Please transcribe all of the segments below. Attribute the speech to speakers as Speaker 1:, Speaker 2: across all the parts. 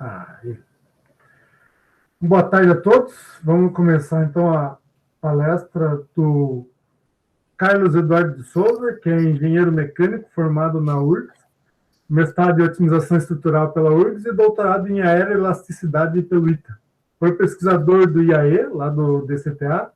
Speaker 1: Ah, boa tarde a todos. Vamos começar então a palestra do Carlos Eduardo de Souza, que é engenheiro mecânico formado na URGS, mestrado em otimização estrutural pela URGS e doutorado em aeroelasticidade pelo ITA. Foi pesquisador do IAE, lá do DCTA,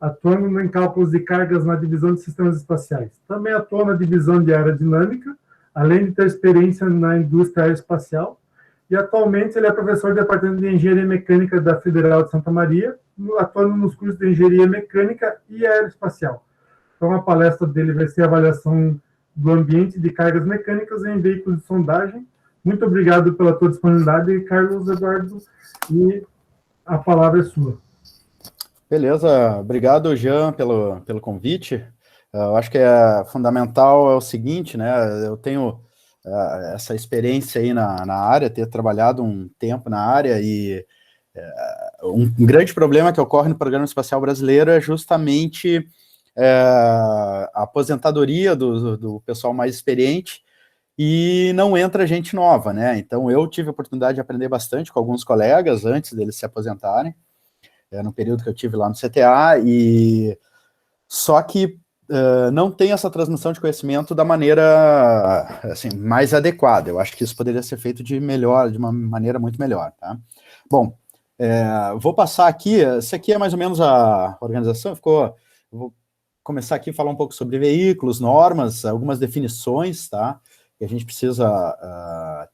Speaker 1: atuando em cálculos de cargas na divisão de sistemas espaciais. Também atuou na divisão de aerodinâmica, além de ter experiência na indústria aeroespacial. E atualmente ele é professor do Departamento de Engenharia Mecânica da Federal de Santa Maria, atuando nos cursos de Engenharia Mecânica e Aeroespacial. Então a palestra dele vai ser a avaliação do ambiente de cargas mecânicas em veículos de sondagem. Muito obrigado pela tua disponibilidade, Carlos Eduardo, e a palavra é sua.
Speaker 2: Beleza, obrigado, Jean, pelo convite. Eu acho que é fundamental o seguinte, né? Eu tenho essa experiência aí na área, ter trabalhado um tempo na área e um grande problema que ocorre no Programa Espacial Brasileiro é justamente a aposentadoria do pessoal mais experiente e não entra gente nova, né? Então eu tive a oportunidade de aprender bastante com alguns colegas antes deles se aposentarem, no período que eu tive lá no CTA, e só que não tem essa transmissão de conhecimento da maneira assim, mais adequada. Eu acho que isso poderia ser feito de uma maneira muito melhor, tá? Bom, vou passar aqui, essa aqui é mais ou menos a organização, vou começar aqui a falar um pouco sobre veículos, normas, algumas definições, tá? Que a gente precisa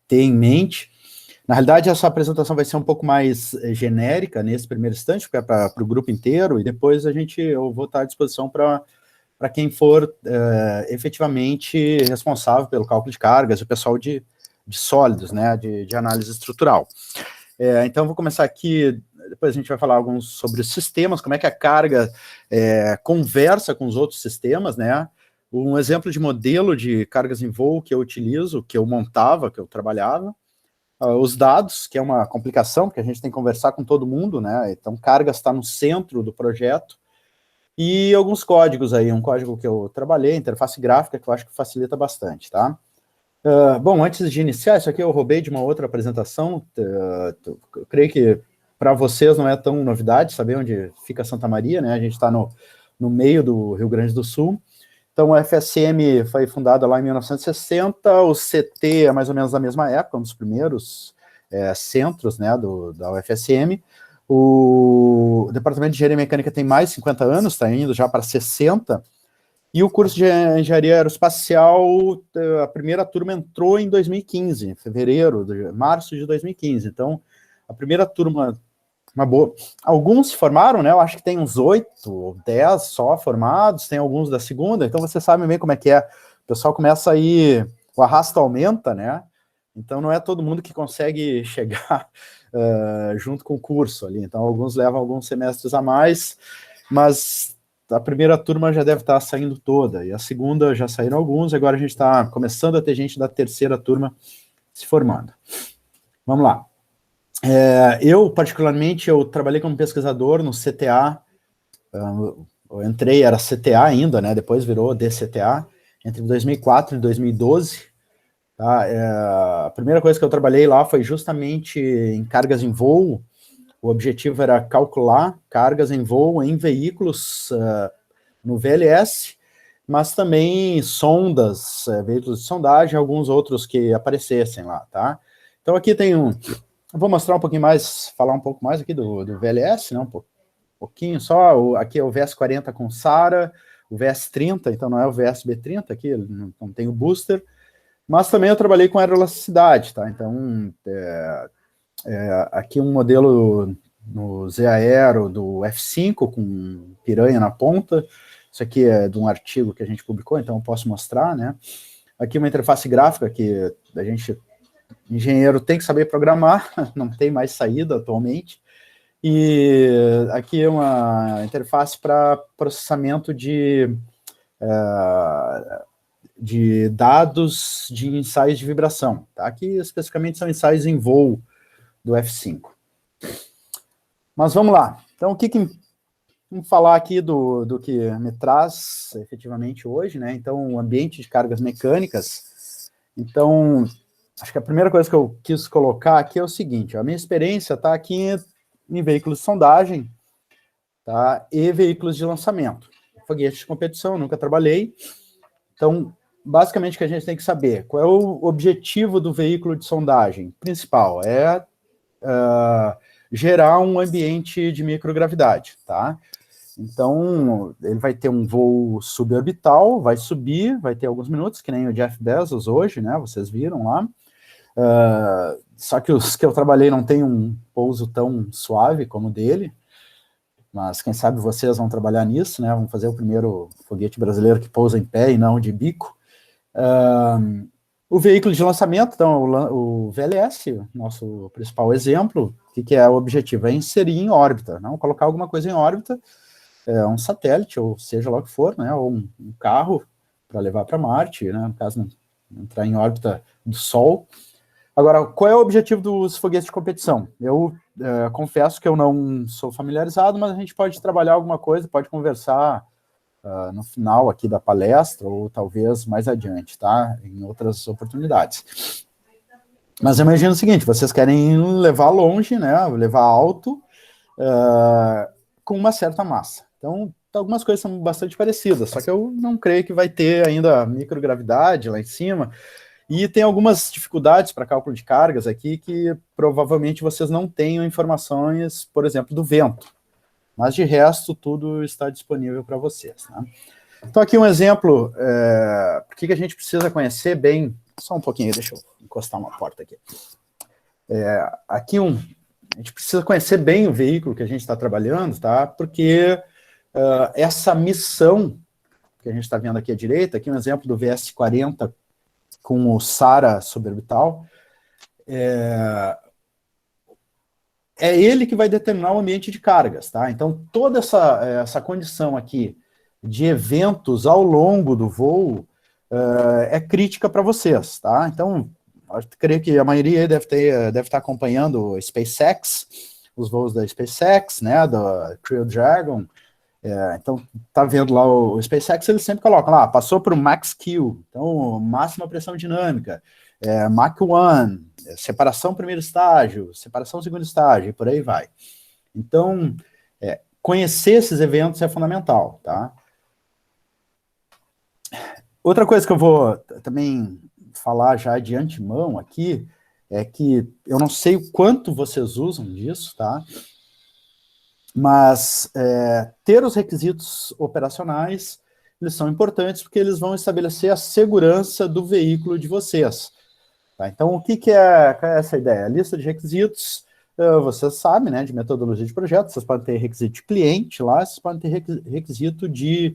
Speaker 2: ter em mente. Na realidade, essa apresentação vai ser um pouco mais genérica nesse primeiro instante, porque é para o grupo inteiro, e depois eu vou estar à disposição para quem for efetivamente responsável pelo cálculo de cargas, o pessoal de sólidos, né, de análise estrutural. Então, vou começar aqui, depois a gente vai falar alguns sobre os sistemas, como é que a carga conversa com os outros sistemas, né? Um exemplo de modelo de cargas em voo que eu utilizo, que eu montava, que eu trabalhava, os dados, que é uma complicação, porque a gente tem que conversar com todo mundo, né? Então, carga está no centro do projeto, e alguns códigos aí, um código que eu trabalhei, interface gráfica, que eu acho que facilita bastante, tá? Bom, antes de iniciar, isso aqui eu roubei de uma outra apresentação, eu creio que para vocês não é tão novidade saber onde fica Santa Maria, né? A gente está no meio do Rio Grande do Sul. Então, o FSM foi fundado lá em 1960, o CT é mais ou menos da mesma época, um dos primeiros centros, né, da UFSM. O Departamento de Engenharia Mecânica tem mais de 50 anos, está indo já para 60, e o curso de Engenharia Aeroespacial, a primeira turma entrou em 2015, em março de 2015, então, a primeira turma, uma boa. Alguns se formaram, né? Eu acho que tem uns 8 ou 10 só formados, tem alguns da segunda, então vocês sabem bem como é que é. O pessoal começa aí, o arrasto aumenta, né? Então não é todo mundo que consegue chegar junto com o curso ali. Então alguns levam alguns semestres a mais, mas a primeira turma já deve estar saindo toda, e a segunda já saíram alguns, agora a gente está começando a ter gente da terceira turma se formando. Vamos lá. Eu, particularmente, eu trabalhei como pesquisador no CTA, eu entrei, era CTA ainda, né, depois virou DCTA, entre 2004 e 2012, tá? A primeira coisa que eu trabalhei lá foi justamente em cargas em voo. O objetivo era calcular cargas em voo em veículos no VLS, mas também sondas, veículos de sondagem, alguns outros que aparecessem lá, tá? Então aqui tem eu vou mostrar um pouquinho mais, falar um pouco mais aqui do VLS, né, um pouquinho só. Aqui é o VS40 com SARA, o VS30, então não é o VSB30 aqui, não tem o booster, mas também eu trabalhei com aeroelasticidade, tá? Então, aqui um modelo no Z Aero do F5 com piranha na ponta. Isso aqui é de um artigo que a gente publicou, então eu posso mostrar, né? Aqui uma interface gráfica que a gente, engenheiro, tem que saber programar, não tem mais saída atualmente. E aqui é uma interface para processamento de dados de ensaios de vibração, tá? Aqui especificamente são ensaios em voo do F5. Mas vamos lá. Então, vamos falar aqui do que me traz efetivamente hoje, né? Então, o ambiente de cargas mecânicas. Então, acho que a primeira coisa que eu quis colocar aqui é o seguinte, a minha experiência está aqui em veículos de sondagem, tá, e veículos de lançamento. Foguete de competição, nunca trabalhei. Então, basicamente, o que a gente tem que saber, qual é o objetivo do veículo de sondagem principal? É gerar um ambiente de microgravidade, tá? Então, ele vai ter um voo suborbital, vai subir, vai ter alguns minutos, que nem o Jeff Bezos hoje, né? Vocês viram lá. Só que os que eu trabalhei não tem um pouso tão suave como o dele, mas quem sabe vocês vão trabalhar nisso, né? Vamos fazer o primeiro foguete brasileiro que pousa em pé e não de bico. O veículo de lançamento, então, o VLS, nosso principal exemplo, o que é o objetivo? É inserir em órbita, não colocar alguma coisa em órbita, um satélite, ou seja lá o que for, né? Ou um carro para levar para Marte, né? No caso, entrar em órbita do Sol. Agora, qual é o objetivo dos foguetes de competição? Eu confesso que eu não sou familiarizado, mas a gente pode trabalhar alguma coisa, pode conversar no final aqui da palestra, ou talvez mais adiante, tá? Em outras oportunidades. Mas imagina o seguinte, vocês querem levar longe, né? Levar alto, com uma certa massa. Então, algumas coisas são bastante parecidas, só que eu não creio que vai ter ainda microgravidade lá em cima. E tem algumas dificuldades para cálculo de cargas aqui que provavelmente vocês não tenham informações, por exemplo, do vento. Mas de resto, tudo está disponível para vocês. Né? Então, aqui um exemplo, por que a gente precisa conhecer bem... Só um pouquinho, deixa eu encostar uma porta aqui. Aqui a gente precisa conhecer bem o veículo que a gente está trabalhando, tá? Porque essa missão que a gente está vendo aqui à direita, aqui um exemplo do VS-40 com o SARA suborbital, é ele que vai determinar o ambiente de cargas, tá? Então, toda essa condição aqui de eventos ao longo do voo é crítica para vocês, tá? Então, eu creio que a maioria deve estar acompanhando o SpaceX, os voos da SpaceX, né, da Crew Dragon. Então, tá vendo lá o SpaceX, eles sempre colocam lá, passou por Max Q, então, máxima pressão dinâmica, Mach 1, separação primeiro estágio, separação segundo estágio, e por aí vai. Então, conhecer esses eventos é fundamental, tá? Outra coisa que eu vou também falar já de antemão aqui, é que eu não sei o quanto vocês usam disso, tá? Mas ter os requisitos operacionais, eles são importantes porque eles vão estabelecer a segurança do veículo de vocês. Tá? Então, o que é essa ideia? A lista de requisitos, vocês sabem, né, de metodologia de projeto, vocês podem ter requisito de cliente lá, vocês podem ter requisito de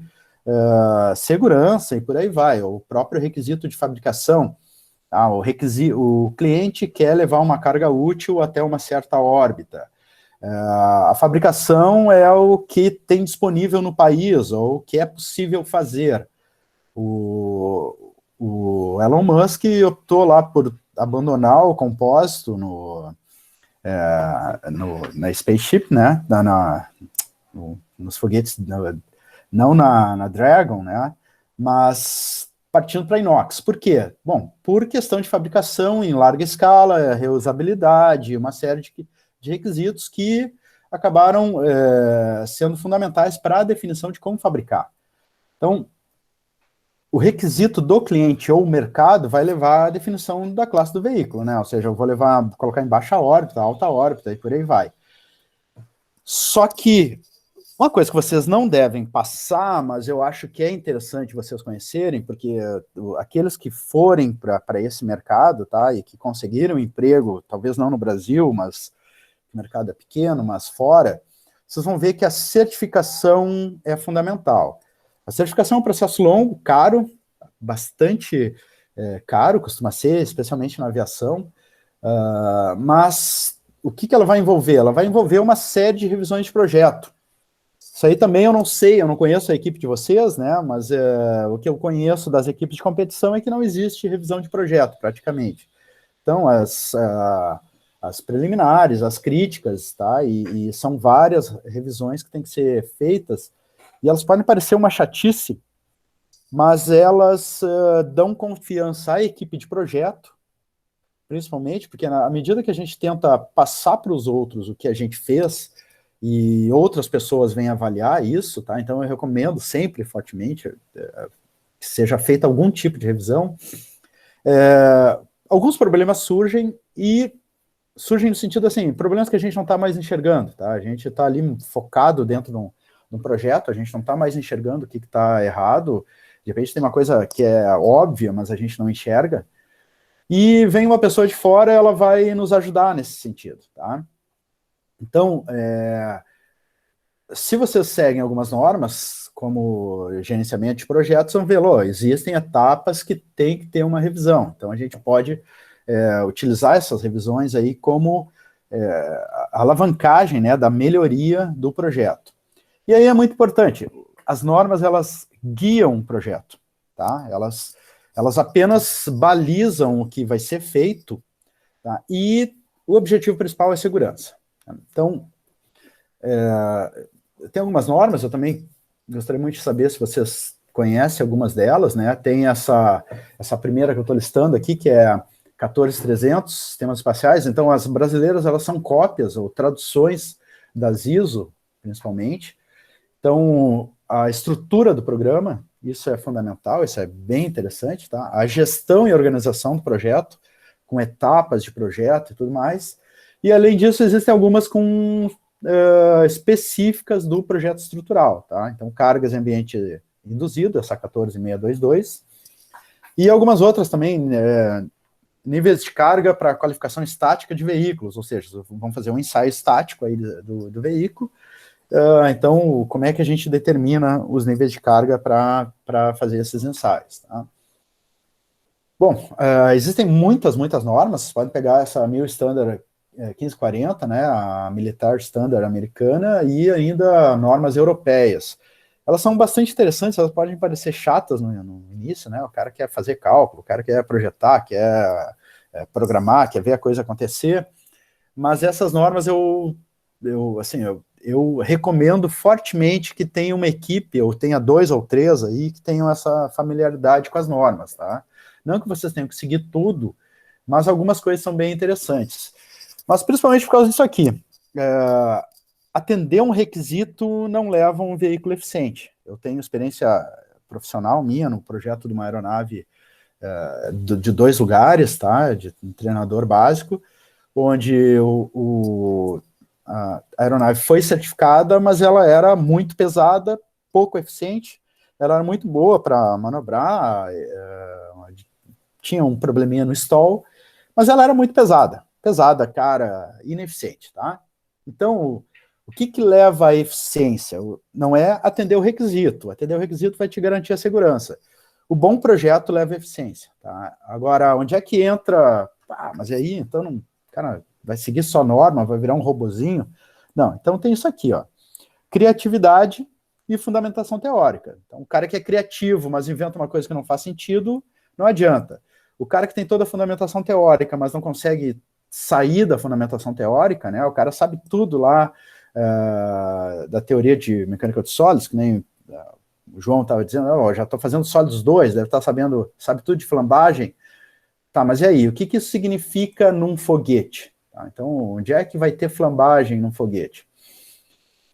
Speaker 2: segurança e por aí vai, o próprio requisito de fabricação. Tá? O cliente quer levar uma carga útil até uma certa órbita. A fabricação é o que tem disponível no país, ou o que é possível fazer. O Elon Musk optou lá por abandonar o compósito na Spaceship, né? Nos foguetes, não na Dragon, né? Mas partindo para inox. Por quê? Bom, por questão de fabricação em larga escala, reusabilidade, uma série de requisitos que acabaram sendo fundamentais para a definição de como fabricar. Então, o requisito do cliente ou mercado vai levar à definição da classe do veículo, né? Ou seja, eu vou colocar em baixa órbita, alta órbita e por aí vai. Só que uma coisa que vocês não devem passar, mas eu acho que é interessante vocês conhecerem, porque aqueles que forem para esse mercado, tá, e que conseguiram emprego, talvez não no Brasil, mas o mercado é pequeno, mas fora, vocês vão ver que a certificação é fundamental. A certificação é um processo longo, caro, bastante caro, costuma ser, especialmente na aviação, mas o que ela vai envolver? Ela vai envolver uma série de revisões de projeto. Isso aí também eu não sei, eu não conheço a equipe de vocês, né, mas o que eu conheço das equipes de competição é que não existe revisão de projeto, praticamente. Então, as preliminares, as críticas, tá? E são várias revisões que têm que ser feitas, e elas podem parecer uma chatice, mas elas dão confiança à equipe de projeto, principalmente, porque à medida que a gente tenta passar para os outros o que a gente fez, e outras pessoas vêm avaliar isso, tá? Então eu recomendo sempre, fortemente, que seja feita algum tipo de revisão. Alguns problemas surgem, e surgem no sentido assim, problemas que a gente não está mais enxergando, tá? A gente está ali focado dentro de um projeto, a gente não está mais enxergando o que está errado, de repente tem uma coisa que é óbvia, mas a gente não enxerga, e vem uma pessoa de fora, ela vai nos ajudar nesse sentido, tá? Então, se vocês seguem algumas normas, como gerenciamento de projetos, vão ver, existem etapas que tem que ter uma revisão. Então, a gente pode utilizar essas revisões aí como alavancagem, né, da melhoria do projeto. E aí é muito importante, as normas, elas guiam o projeto, tá? Elas apenas balizam o que vai ser feito, tá? E o objetivo principal é segurança. Então, tem algumas normas, eu também gostaria muito de saber se vocês conhecem algumas delas, né? Tem essa primeira que eu estou listando aqui, que é 14300, sistemas espaciais. Então, as brasileiras, elas são cópias ou traduções das ISO, principalmente. Então, a estrutura do programa, isso é fundamental, isso é bem interessante, tá? A gestão e organização do projeto, com etapas de projeto e tudo mais. E, além disso, existem algumas com específicas do projeto estrutural, tá? Então, cargas em ambiente induzido, essa 14622, e algumas outras também, níveis de carga para qualificação estática de veículos, ou seja, vamos fazer um ensaio estático aí do veículo. Então, como é que a gente determina os níveis de carga para fazer esses ensaios, tá? Bom, existem muitas normas, vocês podem pegar essa Mil Standard 1540, né, a Militar Standard americana, e ainda normas europeias. Elas são bastante interessantes, elas podem parecer chatas no início, né, o cara quer fazer cálculo, o cara quer projetar, quer programar, quer ver a coisa acontecer, mas essas normas eu recomendo fortemente que tenha uma equipe, ou tenha 2 ou 3 aí, que tenham essa familiaridade com as normas, tá? Não que vocês tenham que seguir tudo, mas algumas coisas são bem interessantes. Mas principalmente por causa disso aqui. Atender um requisito não leva um veículo eficiente. Eu tenho experiência profissional minha no projeto de uma aeronave de 2 lugares, tá? De um treinador básico, onde a aeronave foi certificada, mas ela era muito pesada, pouco eficiente, ela era muito boa para manobrar, tinha um probleminha no stall, mas ela era muito pesada, cara, ineficiente, tá? Então, o que leva à eficiência? Não é atender o requisito vai te garantir a segurança. O bom projeto leva à eficiência, tá? Agora, onde é que entra, mas aí, então, não, cara, vai seguir só norma, vai virar um robozinho? Não, então tem isso aqui, ó, criatividade e fundamentação teórica. Então, o cara que é criativo, mas inventa uma coisa que não faz sentido, não adianta. O cara que tem toda a fundamentação teórica, mas não consegue sair da fundamentação teórica, né? O cara sabe tudo lá da teoria de mecânica de sólidos, que nem o João estava dizendo, já estou fazendo sólidos 2, deve estar sabe tudo de flambagem. Tá, mas e aí? O que isso significa num foguete? Tá, então, onde é que vai ter flambagem num foguete?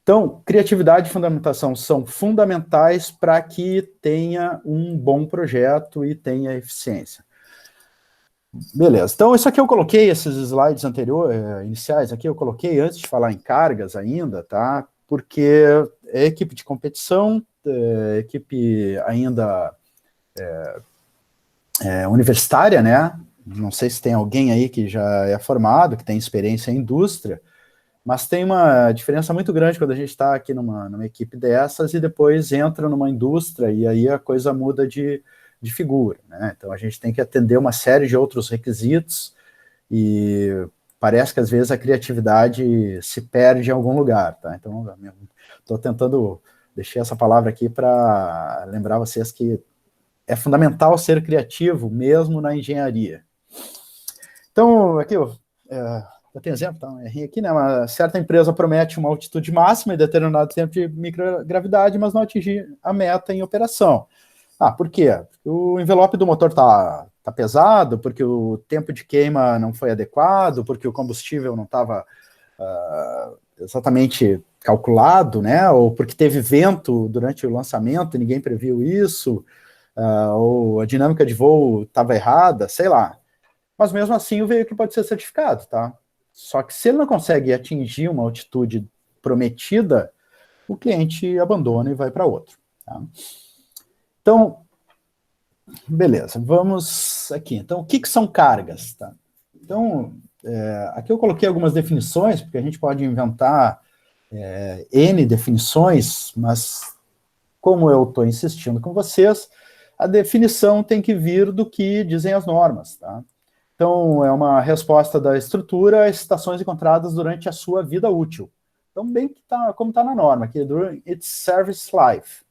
Speaker 2: Então, criatividade e fundamentação são fundamentais para que tenha um bom projeto e tenha eficiência. Beleza, então isso aqui eu coloquei, esses slides iniciais aqui eu coloquei antes de falar em cargas ainda, tá? Porque é equipe de competição, equipe ainda universitária, né? Não sei se tem alguém aí que já é formado, que tem experiência em indústria, mas tem uma diferença muito grande quando a gente está aqui numa equipe dessas e depois entra numa indústria e aí a coisa muda de figura, né? Então a gente tem que atender uma série de outros requisitos e parece que às vezes a criatividade se perde em algum lugar, tá? Então estou tentando deixar essa palavra aqui para lembrar vocês que é fundamental ser criativo mesmo na engenharia. Então aqui eu tenho exemplo, tá? Errei aqui, né? Uma certa empresa promete uma altitude máxima em determinado tempo de microgravidade, mas não atingir a meta em operação. Por quê? Porque o envelope do motor tá pesado, porque o tempo de queima não foi adequado, porque o combustível não estava exatamente calculado, né? Ou porque teve vento durante o lançamento e ninguém previu isso, ou a dinâmica de voo estava errada, sei lá. Mas mesmo assim o veículo pode ser certificado, tá? Só que se ele não consegue atingir uma altitude prometida, o cliente abandona e vai para outro. Tá? Então, beleza, vamos aqui. Então, o que são cargas? Tá? Então, aqui eu coloquei algumas definições, porque a gente pode inventar N definições, mas como eu estou insistindo com vocês, a definição tem que vir do que dizem as normas. Tá? Então, é uma resposta da estrutura às estações encontradas durante a sua vida útil. Então, bem que como está na norma, aqui, during its service life.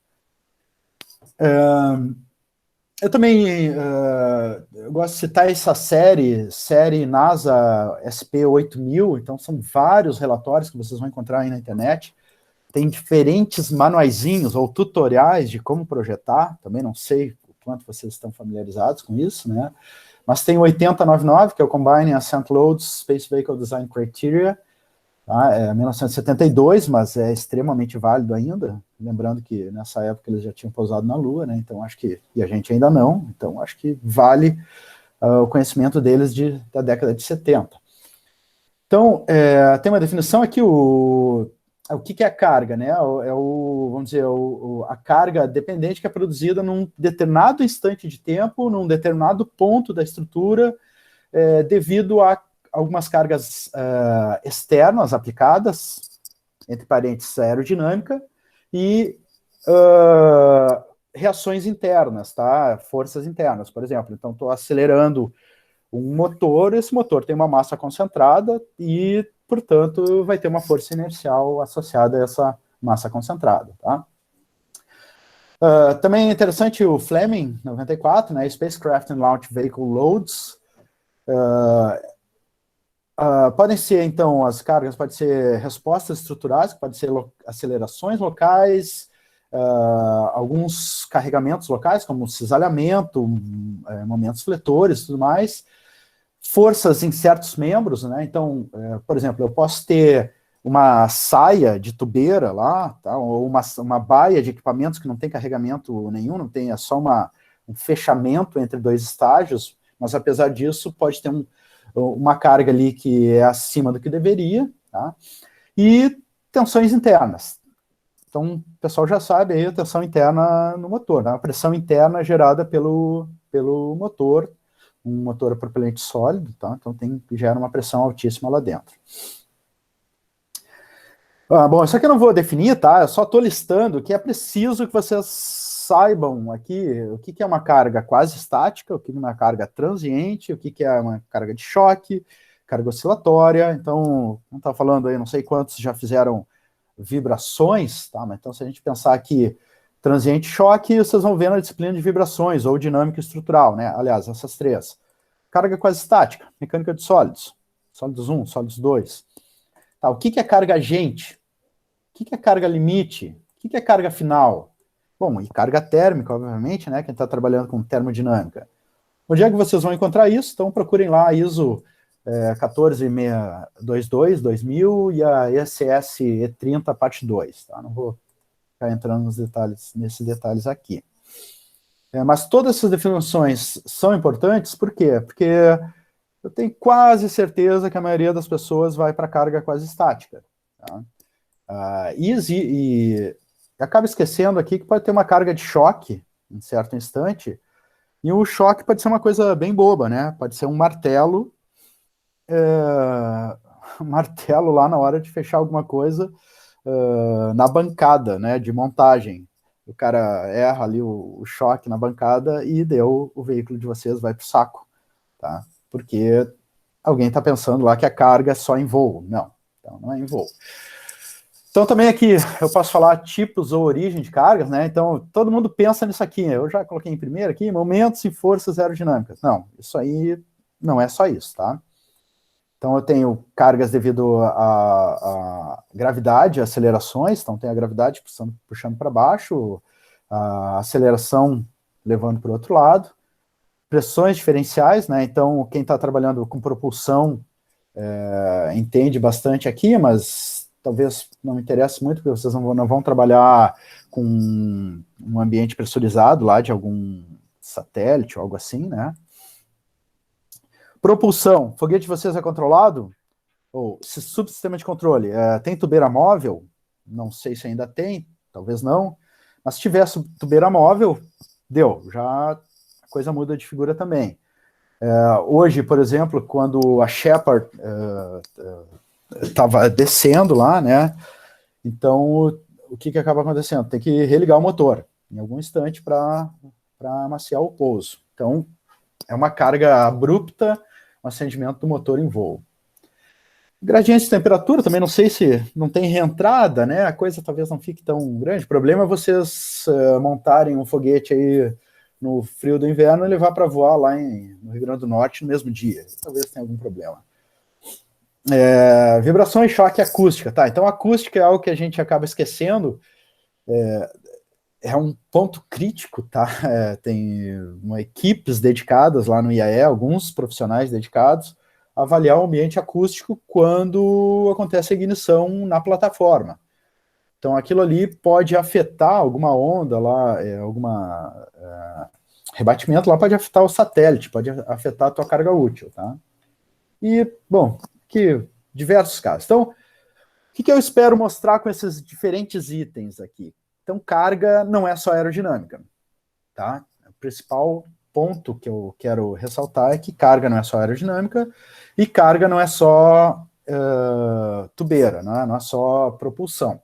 Speaker 2: Eu também eu gosto de citar essa série NASA SP8000, então são vários relatórios que vocês vão encontrar aí na internet. Tem diferentes manuaizinhos ou tutoriais de como projetar, também não sei o quanto vocês estão familiarizados com isso, né? Mas tem o 8099, que é o Combining Ascent Loads Space Vehicle Design Criteria, tá? É 1972, mas é extremamente válido ainda, lembrando que nessa época eles já tinham pousado na Lua, né? Então acho que, e a gente ainda não, então acho que vale o conhecimento deles da década de 70. Então, tem uma definição aqui, o que é a carga, né? Vamos dizer, a carga dependente que é produzida num determinado instante de tempo, num determinado ponto da estrutura, devido a algumas cargas externas aplicadas, entre parênteses, aerodinâmica, e reações internas, tá? Forças internas, por exemplo. Então, estou acelerando um motor, esse motor tem uma massa concentrada e, portanto, vai ter uma força inercial associada a essa massa concentrada, tá? Também é interessante o Fleming, 94, né, Spacecraft and Launch Vehicle Loads. Podem ser, então, as cargas podem ser respostas estruturais, podem ser acelerações locais, alguns carregamentos locais, como cisalhamento, momentos fletores e tudo mais, forças em certos membros, né? Então, por exemplo, eu posso ter uma saia de tubeira lá, tá? Ou uma baia de equipamentos que não tem carregamento nenhum, não tem, é só um fechamento entre dois estágios, mas apesar disso pode ter uma carga ali que é acima do que deveria, tá? E tensões internas. Então, o pessoal já sabe aí a tensão interna no motor, né? A pressão interna gerada pelo motor, um motor a propelente sólido, tá? Então gera uma pressão altíssima lá dentro. Bom, isso aqui eu não vou definir, tá? Eu só estou listando que é preciso que vocês saibam aqui o que é uma carga quase estática, o que é uma carga transiente, o que é uma carga de choque, carga oscilatória. Então, não está falando aí, não sei quantos já fizeram vibrações, tá? Mas então, se a gente pensar aqui, transiente choque, vocês vão ver na disciplina de vibrações, ou dinâmica estrutural, né? Aliás, essas três. Carga quase estática, mecânica de sólidos, sólidos 1, sólidos 2. Tá, o que é carga agente? O que é carga limite? O que é carga final? Bom, e carga térmica, obviamente, né? Quem está trabalhando com termodinâmica. Onde é que vocês vão encontrar isso? Então procurem lá a ISO 14622, 2000 e a ECS E30 parte 2. Tá? Não vou ficar entrando nesses detalhes aqui. Mas todas essas definições são importantes, por quê? Porque eu tenho quase certeza que a maioria das pessoas vai para carga quase estática. Tá? E acaba esquecendo aqui que pode ter uma carga de choque em certo instante, e o choque pode ser uma coisa bem boba, né? Pode ser um martelo, lá na hora de fechar alguma coisa na bancada, né, de montagem. O cara erra ali o choque na bancada e o veículo de vocês vai para o saco, tá? Porque alguém está pensando lá que a carga é só em voo. Não, então não é em voo. Então também aqui eu posso falar tipos ou origem de cargas, né? Então todo mundo pensa nisso aqui. Eu já coloquei em primeiro aqui, momentos e forças aerodinâmicas. Não, isso aí não é só isso, tá? Então eu tenho cargas devido à gravidade, acelerações, então tem a gravidade puxando para baixo, a aceleração levando para o outro lado. Pressões diferenciais, né? Então, quem está trabalhando com propulsão entende bastante aqui, mas talvez não me interesse muito, porque vocês não vão trabalhar com um ambiente pressurizado lá de algum satélite ou algo assim, né? Propulsão, foguete de vocês é controlado? Ou subsistema de controle, tem tubeira móvel? Não sei se ainda tem, talvez não, mas se tiver tubeira móvel, deu, já a coisa muda de figura também. Hoje, por exemplo, quando a Shepard estava descendo lá, né, então o que acaba acontecendo? Tem que religar o motor em algum instante para amaciar o pouso. Então, é uma carga abrupta, um acendimento do motor em voo. Gradiente de temperatura, também não sei se não tem reentrada, né? A coisa talvez não fique tão grande. O problema é vocês montarem um foguete aí no frio do inverno e levar para voar lá no Rio Grande do Norte no mesmo dia. Talvez tenha algum problema. Vibração e choque acústica, tá? Então, acústica é algo que a gente acaba esquecendo. É um ponto crítico, tá? Tem equipes dedicadas lá no IAE, alguns profissionais dedicados, avaliar o ambiente acústico quando acontece a ignição na plataforma. Então, aquilo ali pode afetar alguma onda lá, rebatimento lá pode afetar o satélite, pode afetar a tua carga útil, tá? E, bom, diversos casos. Então, o que eu espero mostrar com esses diferentes itens aqui? Então, carga não é só aerodinâmica, tá? O principal ponto que eu quero ressaltar é que carga não é só aerodinâmica e carga não é só tubeira, né? Não é só propulsão.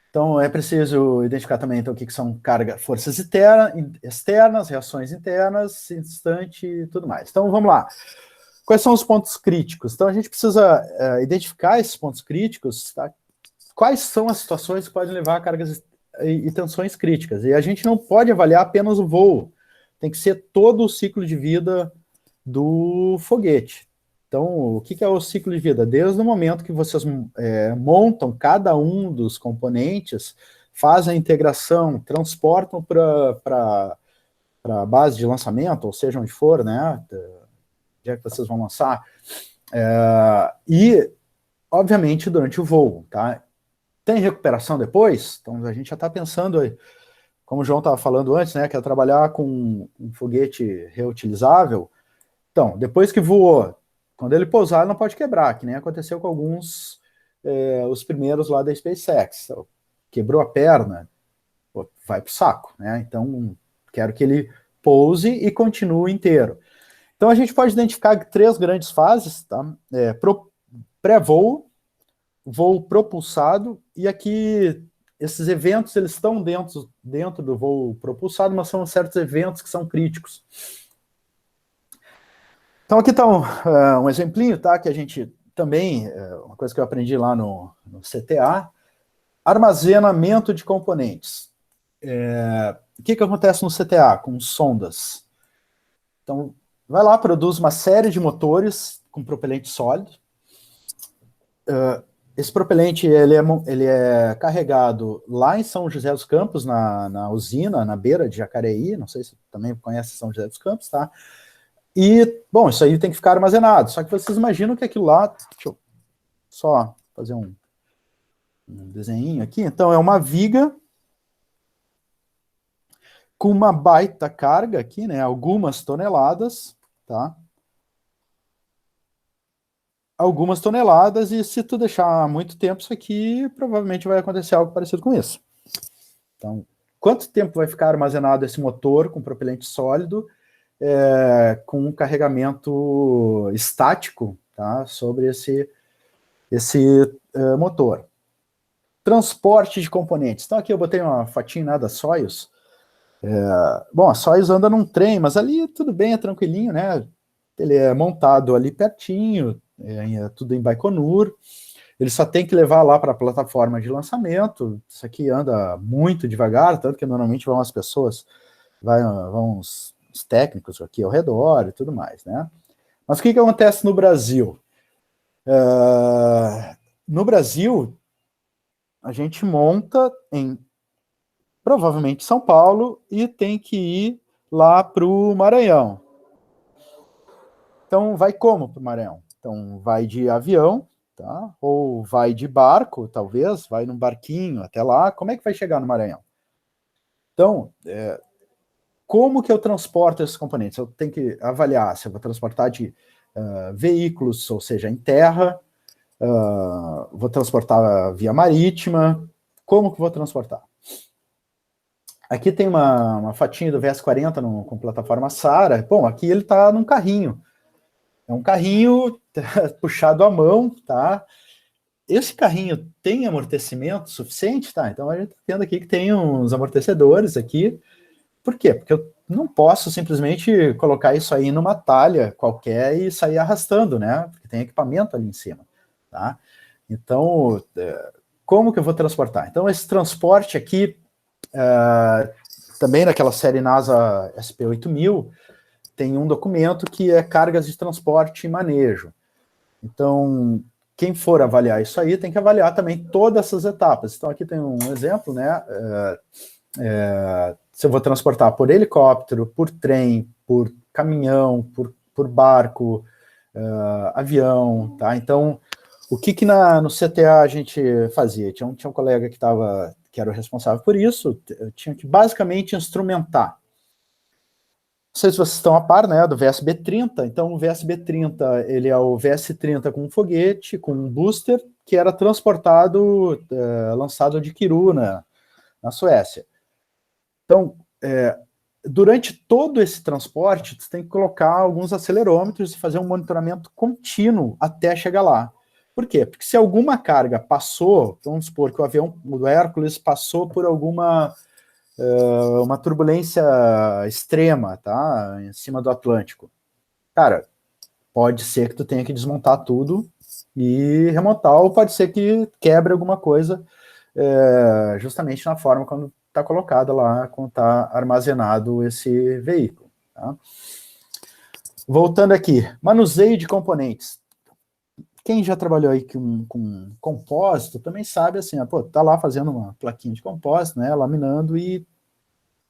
Speaker 2: Então, é preciso identificar também então, o que são forças externas, reações internas, instante e tudo mais. Então, vamos lá. Quais são os pontos críticos? Então, a gente precisa identificar esses pontos críticos, tá? Quais são as situações que podem levar a cargas e tensões críticas? E a gente não pode avaliar apenas o voo, tem que ser todo o ciclo de vida do foguete. Então, o que é o ciclo de vida? Desde o momento que vocês montam cada um dos componentes, fazem a integração, transportam para a base de lançamento, ou seja, onde for, né? Já que vocês vão lançar. E, obviamente, durante o voo, tá? Tem recuperação depois? Então, a gente já está pensando, como o João estava falando antes, né, que é trabalhar com um foguete reutilizável. Então, depois que voou, quando ele pousar, ele não pode quebrar, que nem aconteceu com alguns, os primeiros lá da SpaceX. Quebrou a perna, vai para o saco, né? Então, quero que ele pouse e continue inteiro. Então, a gente pode identificar 3 grandes fases, tá? Pré-voo, voo propulsado, e aqui esses eventos eles estão dentro do voo propulsado, mas são certos eventos que são críticos. Então aqui está um exemplinho, tá, que a gente também, uma coisa que eu aprendi lá no CTA, armazenamento de componentes. O que acontece no CTA com sondas? Então, vai lá, produz uma série de motores com propelente sólido. Esse propelente ele é carregado lá em São José dos Campos, na usina, na beira de Jacareí, não sei se também conhece São José dos Campos, tá? E, bom, isso aí tem que ficar armazenado, só que vocês imaginam que aquilo lá, deixa eu só fazer um desenho aqui, então é uma viga com uma baita carga aqui, né, algumas toneladas, tá? Algumas toneladas, e se tu deixar muito tempo isso aqui, provavelmente vai acontecer algo parecido com isso. Então, quanto tempo vai ficar armazenado esse motor com propelente sólido com um carregamento estático, tá, sobre esse motor? Transporte de componentes. Então, aqui eu botei uma fotinha da Soyuz. Bom, a Soyuz anda num trem, mas ali tudo bem, é tranquilinho, né? Ele é montado ali pertinho, tudo em Baikonur. Ele só tem que levar lá para a plataforma de lançamento. Isso aqui anda muito devagar, tanto que normalmente vão as pessoas, vão os técnicos aqui ao redor e tudo mais, né? Mas o que acontece no Brasil? No Brasil, a gente monta em provavelmente São Paulo, e tem que ir lá para o Maranhão. Então, vai como para o Maranhão? Então, vai de avião, tá? Ou vai de barco, talvez, vai num barquinho até lá. Como é que vai chegar no Maranhão? Então, como que eu transporto esses componentes? Eu tenho que avaliar se eu vou transportar de veículos, ou seja, em terra, vou transportar via marítima, como que vou transportar? Aqui tem uma fotinha do VS40 com plataforma Sara. Bom, aqui ele está num carrinho. É um carrinho puxado à mão, tá? Esse carrinho tem amortecimento suficiente, tá? Então a gente está vendo aqui que tem uns amortecedores aqui. Por quê? Porque eu não posso simplesmente colocar isso aí numa talha qualquer e sair arrastando, né? Porque tem equipamento ali em cima, tá? Então, como que eu vou transportar? Então, esse transporte aqui, também naquela série NASA SP8000, tem um documento que é cargas de transporte e manejo. Então, quem for avaliar isso aí tem que avaliar também todas essas etapas. Então, aqui tem um exemplo, né? Se eu vou transportar por helicóptero, por trem, por caminhão, por barco, avião, tá? Então, o que no CTA a gente fazia? Tinha um colega que era o responsável por isso, tinha que basicamente instrumentar. Não sei se vocês estão a par, né, do VSB-30. Então, o VSB-30, ele é o VS-30 com um foguete, com um booster, que era transportado, lançado de Kiru, na Suécia. Então, durante todo esse transporte, você tem que colocar alguns acelerômetros e fazer um monitoramento contínuo até chegar lá. Por quê? Porque se alguma carga passou, vamos supor que o avião do Hércules passou por uma turbulência extrema, tá? Em cima do Atlântico. Cara, pode ser que tu tenha que desmontar tudo e remontar, ou pode ser que quebre alguma coisa, justamente na forma como está colocada lá, quando está armazenado esse veículo. Tá? Voltando aqui, manuseio de componentes. Quem já trabalhou aí com compósito também sabe assim, tá lá fazendo uma plaquinha de compósito, né, laminando, e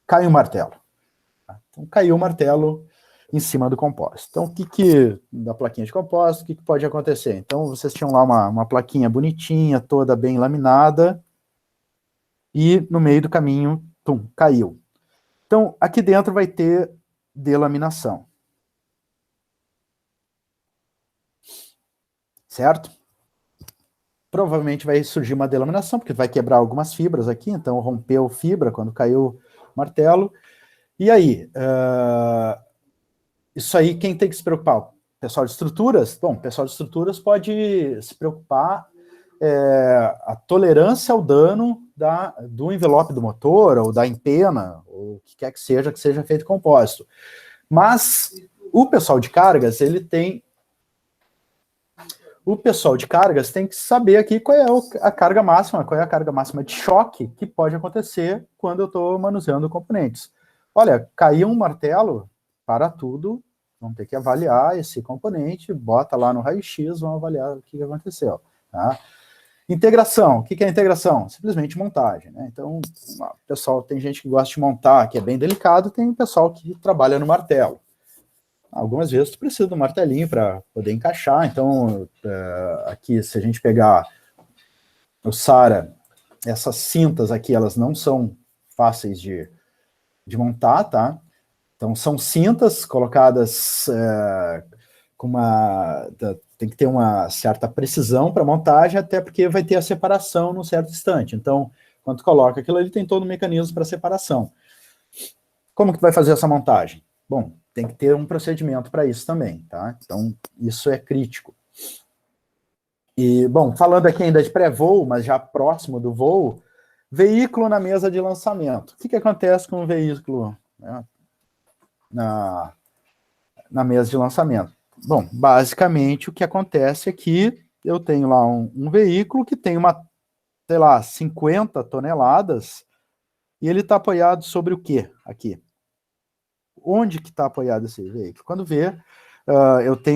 Speaker 2: cai um martelo. Tá? Então, caiu o martelo em cima do compósito. Então, da plaquinha de compósito, o que pode acontecer? Então, vocês tinham lá uma plaquinha bonitinha, toda bem laminada, e no meio do caminho, caiu. Então, aqui dentro vai ter delaminação. Certo? Provavelmente vai surgir uma delaminação, porque vai quebrar algumas fibras aqui, então rompeu fibra quando caiu o martelo. E aí? Isso aí, quem tem que se preocupar? O pessoal de estruturas? Bom, o pessoal de estruturas pode se preocupar a tolerância ao dano do envelope do motor, ou da empena, ou o que quer que seja feito compósito. Mas o pessoal de cargas, o pessoal de cargas tem que saber aqui qual é a carga máxima, qual é a carga máxima de choque que pode acontecer quando eu estou manuseando componentes. Olha, caiu um martelo, para tudo, vamos ter que avaliar esse componente, bota lá no raio-x, vamos avaliar o que aconteceu. Tá? Integração, o que é integração? Simplesmente montagem. Né? Então, pessoal, tem gente que gosta de montar, que é bem delicado, tem pessoal que trabalha no martelo. Algumas vezes tu precisa de um martelinho para poder encaixar, então aqui, se a gente pegar o Sara, essas cintas aqui, elas não são fáceis de montar, tá? Então, são cintas colocadas tem que ter uma certa precisão para montagem, até porque vai ter a separação num certo instante. Então, quando tu coloca aquilo ali, tem todo um mecanismo para separação. Como que tu vai fazer essa montagem? Bom, tem que ter um procedimento para isso também, tá? Então, isso é crítico. E, bom, falando aqui ainda de pré-voo, mas já próximo do voo, veículo na mesa de lançamento. O que acontece com o veículo, né, na mesa de lançamento? Bom, basicamente o que acontece é que eu tenho lá um veículo que tem sei lá, 50 toneladas, e ele está apoiado sobre o quê aqui? Onde que está apoiado esse veículo? Quando vê,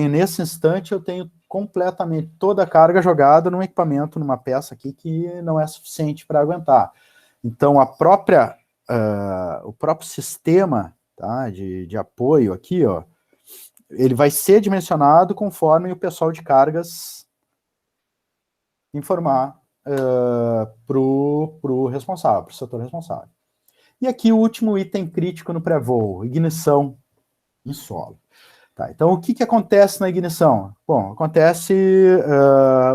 Speaker 2: nesse instante, eu tenho completamente toda a carga jogada num equipamento, numa peça aqui que não é suficiente para aguentar. Então, a própria o próprio sistema, tá, de apoio aqui, ó, ele vai ser dimensionado conforme o pessoal de cargas informar para o responsável, para o setor responsável. E aqui o último item crítico no pré-voo, ignição em solo. Tá, então, o que acontece na ignição? Bom, acontece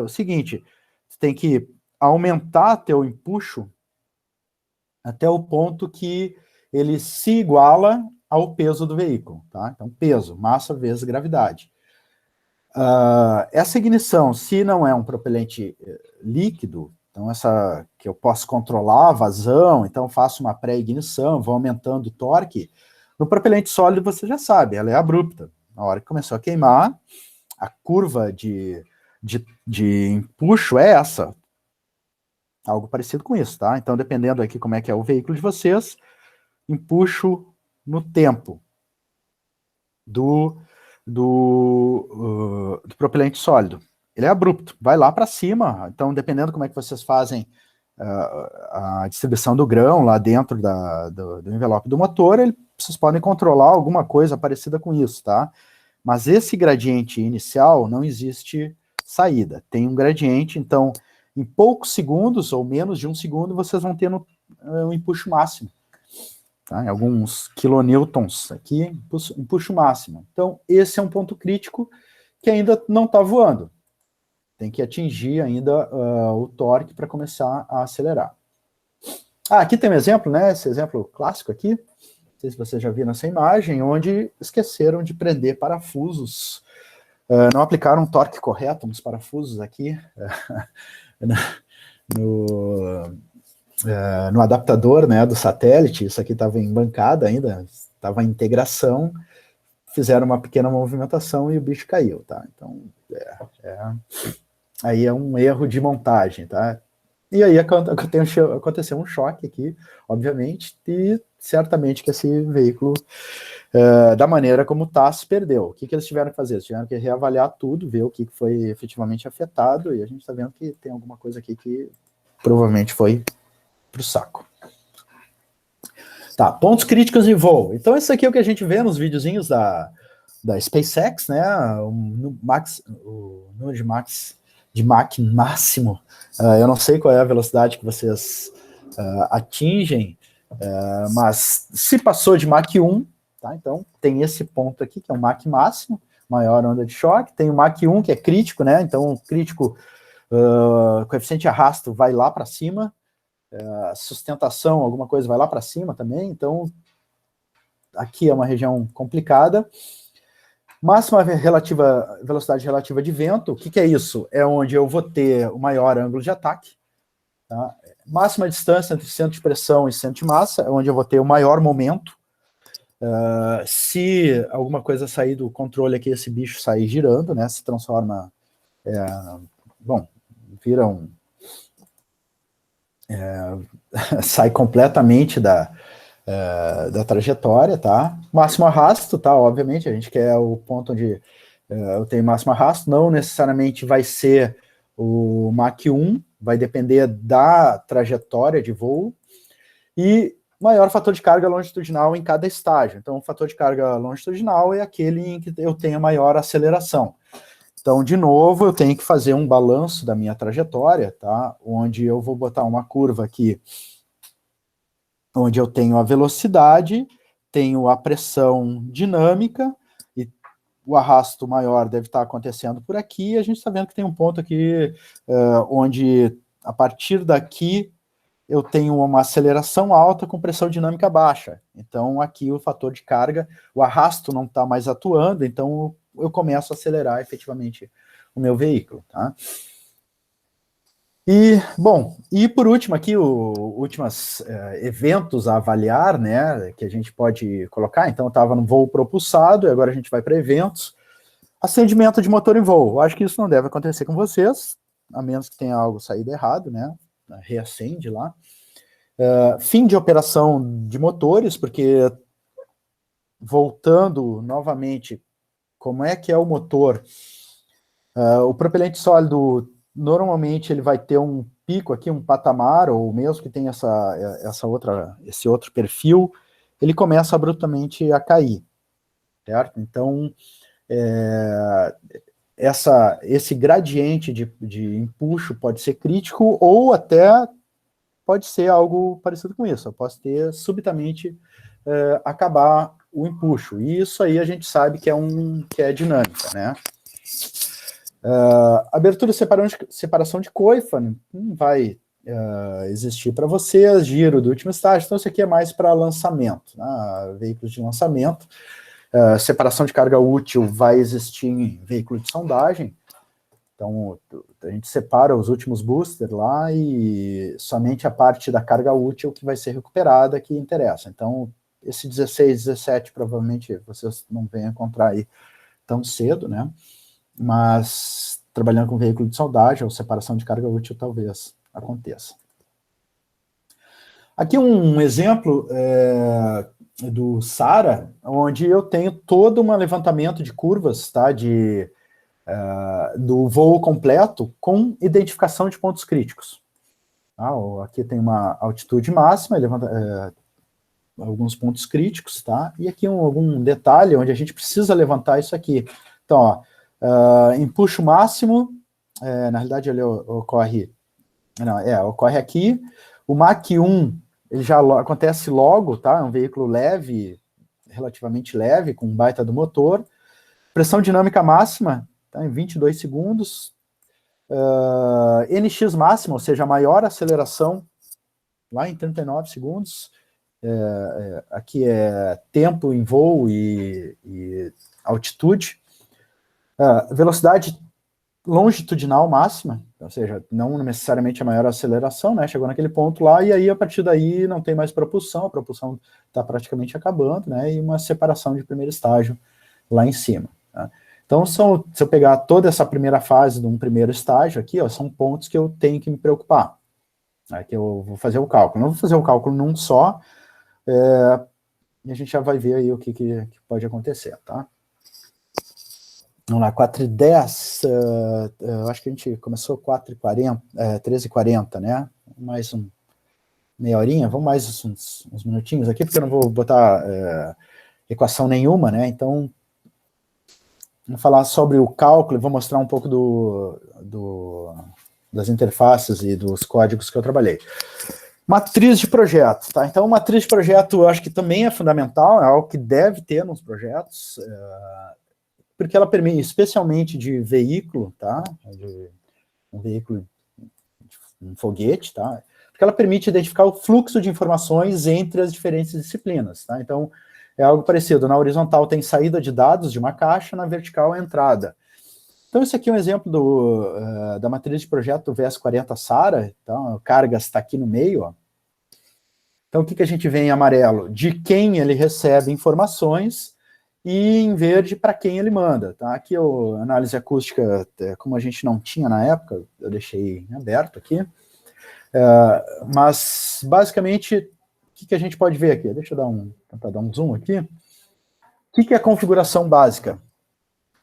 Speaker 2: o seguinte, você tem que aumentar teu empuxo até o ponto que ele se iguala ao peso do veículo. Tá? Então, peso, massa vezes gravidade. Essa ignição, se não é um propelente líquido, então essa que eu posso controlar a vazão, então faço uma pré-ignição, vou aumentando o torque, no propelente sólido você já sabe, ela é abrupta. Na hora que começou a queimar, a curva de empuxo é essa. Algo parecido com isso, tá? Então, dependendo aqui como é que é o veículo de vocês, empuxo no tempo do propelente sólido. Ele é abrupto, vai lá para cima. Então, dependendo como é que vocês fazem a distribuição do grão lá dentro do envelope do motor, vocês podem controlar alguma coisa parecida com isso, tá? Mas esse gradiente inicial não existe saída. Tem um gradiente, então, em poucos segundos, ou menos de um segundo, vocês vão ter um empuxo máximo. Tá? Em alguns kilonewtons aqui, empuxo máximo. Então, esse é um ponto crítico que ainda não está voando. Tem que atingir ainda o torque para começar a acelerar. Aqui tem um exemplo, né? Esse exemplo clássico aqui. Não sei se você já viu nessa imagem, onde esqueceram de prender parafusos. Não aplicaram o torque correto nos parafusos aqui no adaptador, né, do satélite. Isso aqui estava em bancada ainda, estava em integração, fizeram uma pequena movimentação e o bicho caiu, tá? Então, aí é um erro de montagem, tá? E aí aconteceu um choque aqui, obviamente, e certamente que esse veículo, da maneira como está, se perdeu. O que eles tiveram que fazer? Eles tiveram que reavaliar tudo, ver o que foi efetivamente afetado, e a gente está vendo que tem alguma coisa aqui que provavelmente foi para o saco. Tá, pontos críticos de voo. Então, isso aqui é o que a gente vê nos videozinhos da SpaceX, né? O número de Mach máximo. Eu não sei qual é a velocidade que vocês atingem, mas se passou de Mach 1, tá? Então tem esse ponto aqui, que é o Mach máximo, maior onda de choque. Tem o Mach 1, que é crítico, né? Então o crítico, coeficiente de arrasto vai lá para cima, sustentação, alguma coisa vai lá para cima também. Então aqui é uma região complicada. Máxima velocidade relativa de vento, o que é isso? É onde eu vou ter o maior ângulo de ataque. Tá? Máxima distância entre centro de pressão e centro de massa, é onde eu vou ter o maior momento. Se alguma coisa sair do controle aqui, esse bicho sair girando, né? Se transforma... vira um... sai completamente da trajetória, tá? Máximo arrasto, tá? Obviamente, a gente quer o ponto onde eu tenho máximo arrasto, não necessariamente vai ser o Mach 1, vai depender da trajetória de voo, e maior fator de carga longitudinal em cada estágio. Então, o fator de carga longitudinal é aquele em que eu tenho maior aceleração. Então, de novo, eu tenho que fazer um balanço da minha trajetória, tá? Onde eu vou botar uma curva aqui, onde eu tenho a velocidade, tenho a pressão dinâmica, e o arrasto maior deve estar acontecendo por aqui, e a gente está vendo que tem um ponto aqui onde, a partir daqui, eu tenho uma aceleração alta com pressão dinâmica baixa. Então, aqui o fator de carga, o arrasto não está mais atuando, então eu começo a acelerar efetivamente o meu veículo, tá? E por último aqui, últimos eventos a avaliar, né, que a gente pode colocar. Então, eu estava no voo propulsado, e agora a gente vai para eventos. Acendimento de motor em voo. Eu acho que isso não deve acontecer com vocês, a menos que tenha algo saído errado, né? Reacende lá. Fim de operação de motores, porque, voltando novamente, como é que é o motor? O propelente sólido, normalmente, ele vai ter um pico aqui, um patamar, ou mesmo que tenha esse outro perfil, ele começa abruptamente a cair, certo? Então, esse gradiente de empuxo pode ser crítico, ou até pode ser algo parecido com isso. Eu posso ter subitamente acabar o empuxo. E isso aí a gente sabe que é dinâmica, né? Abertura e separação de coifa não vai existir para você, giro do último estágio, então isso aqui é mais para lançamento, né? Veículos de lançamento. Separação de carga útil vai existir em veículo de sondagem, então a gente separa os últimos boosters lá e somente a parte da carga útil que vai ser recuperada que interessa. Então esse 16, 17 provavelmente vocês não vão encontrar aí tão cedo, né? Mas trabalhando com veículo de sondagem ou separação de carga útil talvez aconteça. Aqui um exemplo do SARA, onde eu tenho todo um levantamento de curvas, tá, do voo completo com identificação de pontos críticos. Tá? Aqui tem uma altitude máxima, levanta alguns pontos críticos, tá? E aqui algum detalhe onde a gente precisa levantar isso aqui. Então, empuxo máximo, na realidade ele ocorre aqui, o Mach 1, ele já acontece logo, tá? É um veículo leve, relativamente leve, com um baita do motor, pressão dinâmica máxima, tá? Em 22 segundos, NX máxima, ou seja, a maior aceleração, lá em 39 segundos, aqui é tempo em voo e altitude, velocidade longitudinal máxima, ou seja, não necessariamente a maior aceleração, né? Chegou naquele ponto lá e aí a partir daí não tem mais propulsão, a propulsão está praticamente acabando, né? E uma separação de primeiro estágio lá em cima. Tá? Então, se eu pegar toda essa primeira fase de um primeiro estágio aqui, ó, são pontos que eu tenho que me preocupar. Aqui eu vou fazer o cálculo. Não vou fazer o cálculo num só, e a gente já vai ver aí o que pode acontecer, tá? Vamos lá, 4h10, acho que a gente começou 4h40, 13h40, né? Mais meia horinha, vamos mais uns minutinhos aqui, porque eu não vou botar equação nenhuma, né? Então, vamos falar sobre o cálculo, vou mostrar um pouco das interfaces e dos códigos que eu trabalhei. Matriz de projeto, tá? Então, matriz de projeto eu acho que também é fundamental, é algo que deve ter nos projetos, porque ela permite, especialmente de veículo, tá? Um veículo, um foguete, tá? Porque ela permite identificar o fluxo de informações entre as diferentes disciplinas, tá? Então, é algo parecido. Na horizontal tem saída de dados de uma caixa, na vertical a entrada. Então, esse aqui é um exemplo da matriz de projeto do VS40 SARA, então, a carga está aqui no meio, ó. Então, o que a gente vê em amarelo? De quem ele recebe informações, e em verde para quem ele manda, tá? Aqui a análise acústica, como a gente não tinha na época, eu deixei aberto aqui, mas basicamente, o que a gente pode ver aqui? Deixa eu tentar dar um zoom aqui. O que é a configuração básica?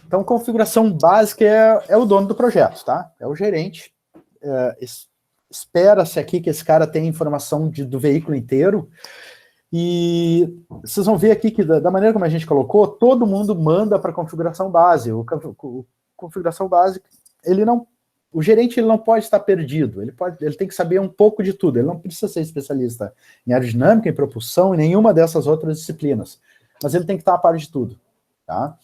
Speaker 2: Então, configuração básica é o dono do projeto, tá? É o gerente. Espera-se aqui que esse cara tenha informação do veículo inteiro. E vocês vão ver aqui que, da maneira como a gente colocou, todo mundo manda para a configuração base. Configuração base, o gerente ele não pode estar perdido, ele tem que saber um pouco de tudo, ele não precisa ser especialista em aerodinâmica, em propulsão, em nenhuma dessas outras disciplinas, mas ele tem que estar a par de tudo. Tá?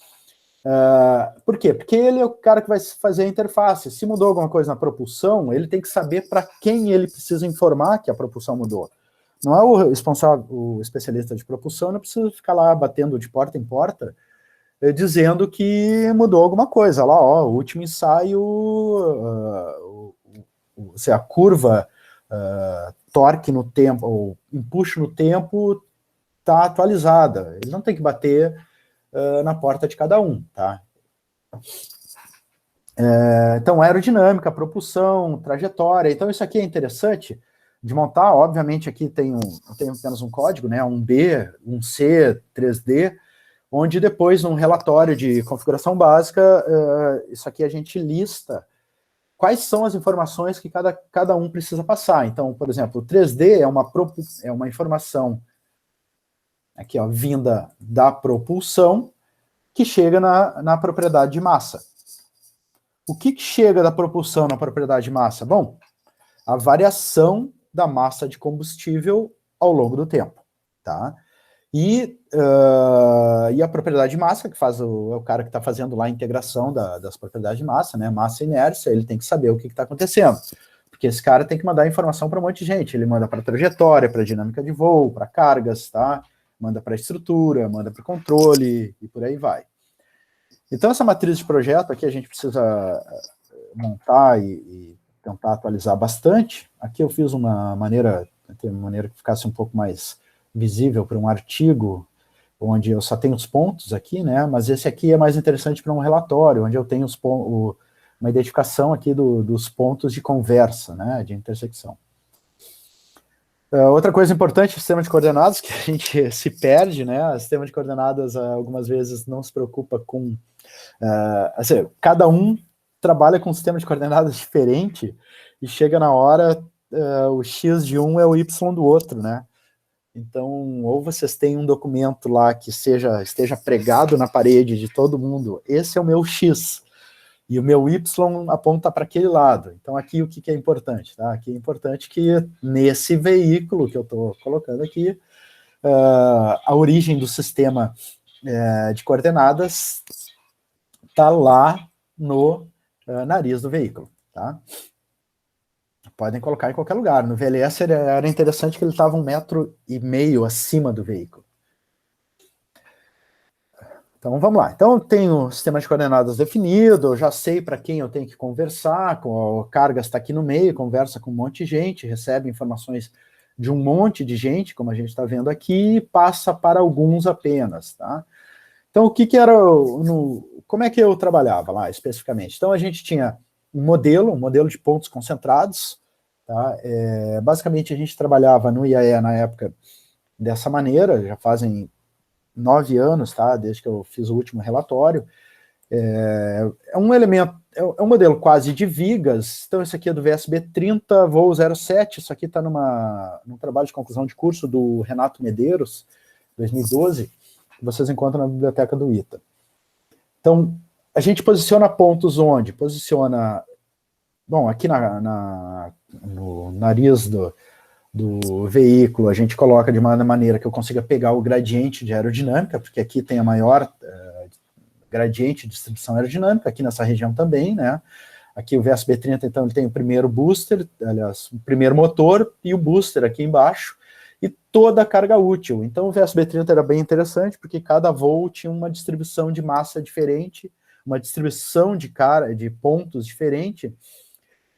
Speaker 2: Por quê? Porque ele é o cara que vai fazer a interface. Se mudou alguma coisa na propulsão, ele tem que saber para quem ele precisa informar que a propulsão mudou. Não é o responsável, o especialista de propulsão, não precisa ficar lá batendo de porta em porta, dizendo que mudou alguma coisa. Lá, ó, o último ensaio, a curva torque no tempo, ou empuxo no tempo, está atualizada. Ele não tem que bater na porta de cada um, tá? Então, aerodinâmica, propulsão, trajetória. Então, isso aqui é interessante de montar. Obviamente, aqui eu tenho apenas um código, né? Um B, um C, 3D, onde depois, num relatório de configuração básica, isso aqui a gente lista quais são as informações que cada um precisa passar. Então, por exemplo, o 3D é uma informação aqui, ó, vinda da propulsão que chega na propriedade de massa. O que chega da propulsão na propriedade de massa? Bom, a variação da massa de combustível ao longo do tempo, tá? E a propriedade de massa, que é o cara que está fazendo lá a integração das propriedades de massa, né? Massa e inércia, ele tem que saber o que está acontecendo. Porque esse cara tem que mandar informação para um monte de gente. Ele manda para trajetória, para dinâmica de voo, para cargas, tá? Manda para estrutura, manda para controle e por aí vai. Então, essa matriz de projeto aqui a gente precisa montar e tentar atualizar bastante. Aqui eu fiz uma maneira que ficasse um pouco mais visível para um artigo, onde eu só tenho os pontos aqui, né? Mas esse aqui é mais interessante para um relatório, onde eu tenho uma identificação aqui dos pontos de conversa, né? De intersecção. Outra coisa importante, o sistema de coordenadas, que a gente se perde, né? O sistema de coordenadas, algumas vezes, não se preocupa com... assim, cada um trabalha com um sistema de coordenadas diferente e chega na hora, o X de um é o Y do outro, né? Então, ou vocês têm um documento lá que esteja pregado na parede de todo mundo, esse é o meu X, e o meu Y aponta para aquele lado. Então, aqui o que é importante? Tá? Aqui é importante que nesse veículo que eu estou colocando aqui, a origem do sistema de coordenadas está lá no nariz do veículo. Tá? Podem colocar em qualquer lugar. No VLS era interessante que ele estava 1,5 metro acima do veículo. Então, vamos lá. Então, eu tenho o sistema de coordenadas definido, eu já sei para quem eu tenho que conversar, a carga está aqui no meio, conversa com um monte de gente, recebe informações de um monte de gente, como a gente está vendo aqui, e passa para alguns apenas, tá? Então, o que era... como é que eu trabalhava lá, especificamente? Então, a gente tinha um modelo de pontos concentrados, tá? Basicamente, a gente trabalhava no IAE na época dessa maneira, já fazem 9 anos, tá? Desde que eu fiz o último relatório. É um modelo quase de vigas. Então, esse aqui é do VSB 30, voo 07. Isso aqui está num trabalho de conclusão de curso do Renato Medeiros, 2012, que vocês encontram na biblioteca do ITA. Então, a gente posiciona pontos onde? Posiciona, bom, aqui no nariz do veículo, a gente coloca de uma maneira que eu consiga pegar o gradiente de aerodinâmica, porque aqui tem a maior gradiente de distribuição aerodinâmica, aqui nessa região também, né? Aqui o VSB 30, então, ele tem o primeiro booster, aliás, o primeiro motor e o booster aqui embaixo, e toda a carga útil. Então, o VSB 30 era bem interessante, porque cada voo tinha uma distribuição de massa diferente, uma distribuição de pontos diferente.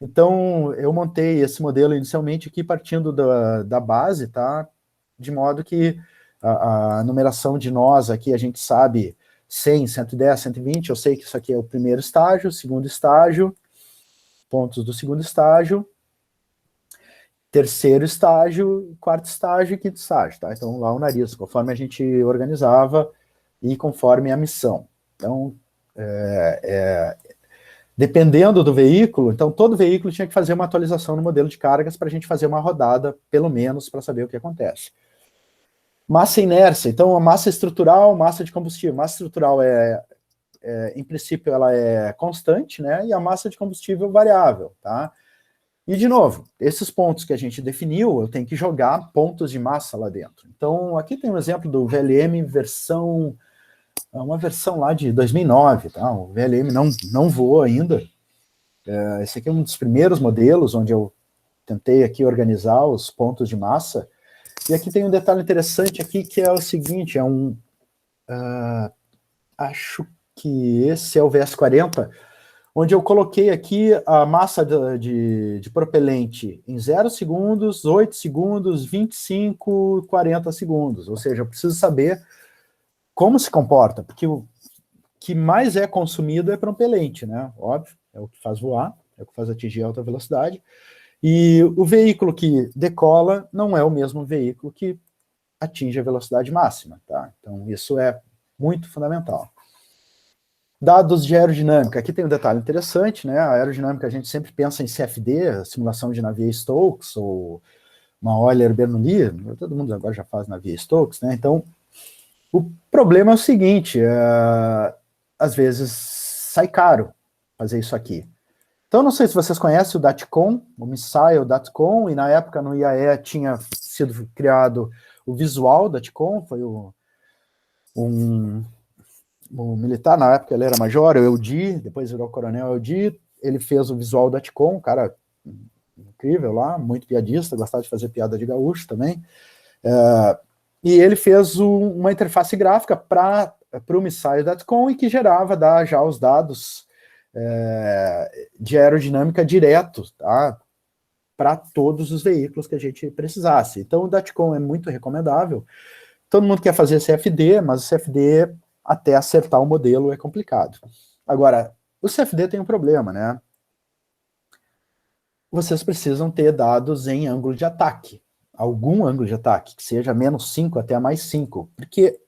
Speaker 2: Então, eu montei esse modelo inicialmente aqui partindo da base, tá? De modo que a numeração de nós aqui, a gente sabe 100, 110, 120, eu sei que isso aqui é o primeiro estágio, segundo estágio, pontos do segundo estágio, terceiro estágio, quarto estágio e quinto estágio, tá? Então, lá o nariz, conforme a gente organizava e conforme a missão. Então, dependendo do veículo, então todo veículo tinha que fazer uma atualização no modelo de cargas para a gente fazer uma rodada, pelo menos, para saber o que acontece. Massa e inércia, então a massa estrutural, massa de combustível. Massa estrutural em princípio, ela é constante, né? E a massa de combustível variável, tá? E, de novo, esses pontos que a gente definiu, eu tenho que jogar pontos de massa lá dentro. Então, aqui tem um exemplo do VLM uma versão lá de 2009, tá? O VLM não voou ainda. Esse aqui é um dos primeiros modelos onde eu tentei aqui organizar os pontos de massa. E aqui tem um detalhe interessante aqui, que é o seguinte, acho que esse é o VS40, onde eu coloquei aqui a massa de propelente em 0 segundos, 8 segundos, 25, 40 segundos. Ou seja, eu preciso saber como se comporta, porque o que mais é consumido é propelente, né? Óbvio, é o que faz voar, é o que faz atingir alta velocidade. E o veículo que decola não é o mesmo veículo que atinge a velocidade máxima, tá? Então, isso é muito fundamental. Dados de aerodinâmica. Aqui tem um detalhe interessante, né? A aerodinâmica a gente sempre pensa em CFD, simulação de Navier-Stokes, ou uma Euler-Bernoulli, todo mundo agora já faz Navier-Stokes, né? Então, o problema é o seguinte, às vezes sai caro fazer isso aqui. Então, não sei se vocês conhecem o DATCOM, o Missile DATCOM, e na época no IAE tinha sido criado o Visual DATCOM, foi um militar, na época ele era major, o Eudi, depois virou coronel Eudi, ele fez o Visual DATCOM, cara incrível lá, muito piadista, gostava de fazer piada de gaúcho também, e ele fez uma interface gráfica para o Missile DATCOM e que gerava já os dados de aerodinâmica direto, tá? Para todos os veículos que a gente precisasse. Então o DATCOM é muito recomendável. Todo mundo quer fazer CFD, mas o CFD, até acertar o modelo, é complicado. Agora, o CFD tem um problema, né? Vocês precisam ter dados em ângulo de ataque, algum ângulo de ataque, que seja -5 até +5, porque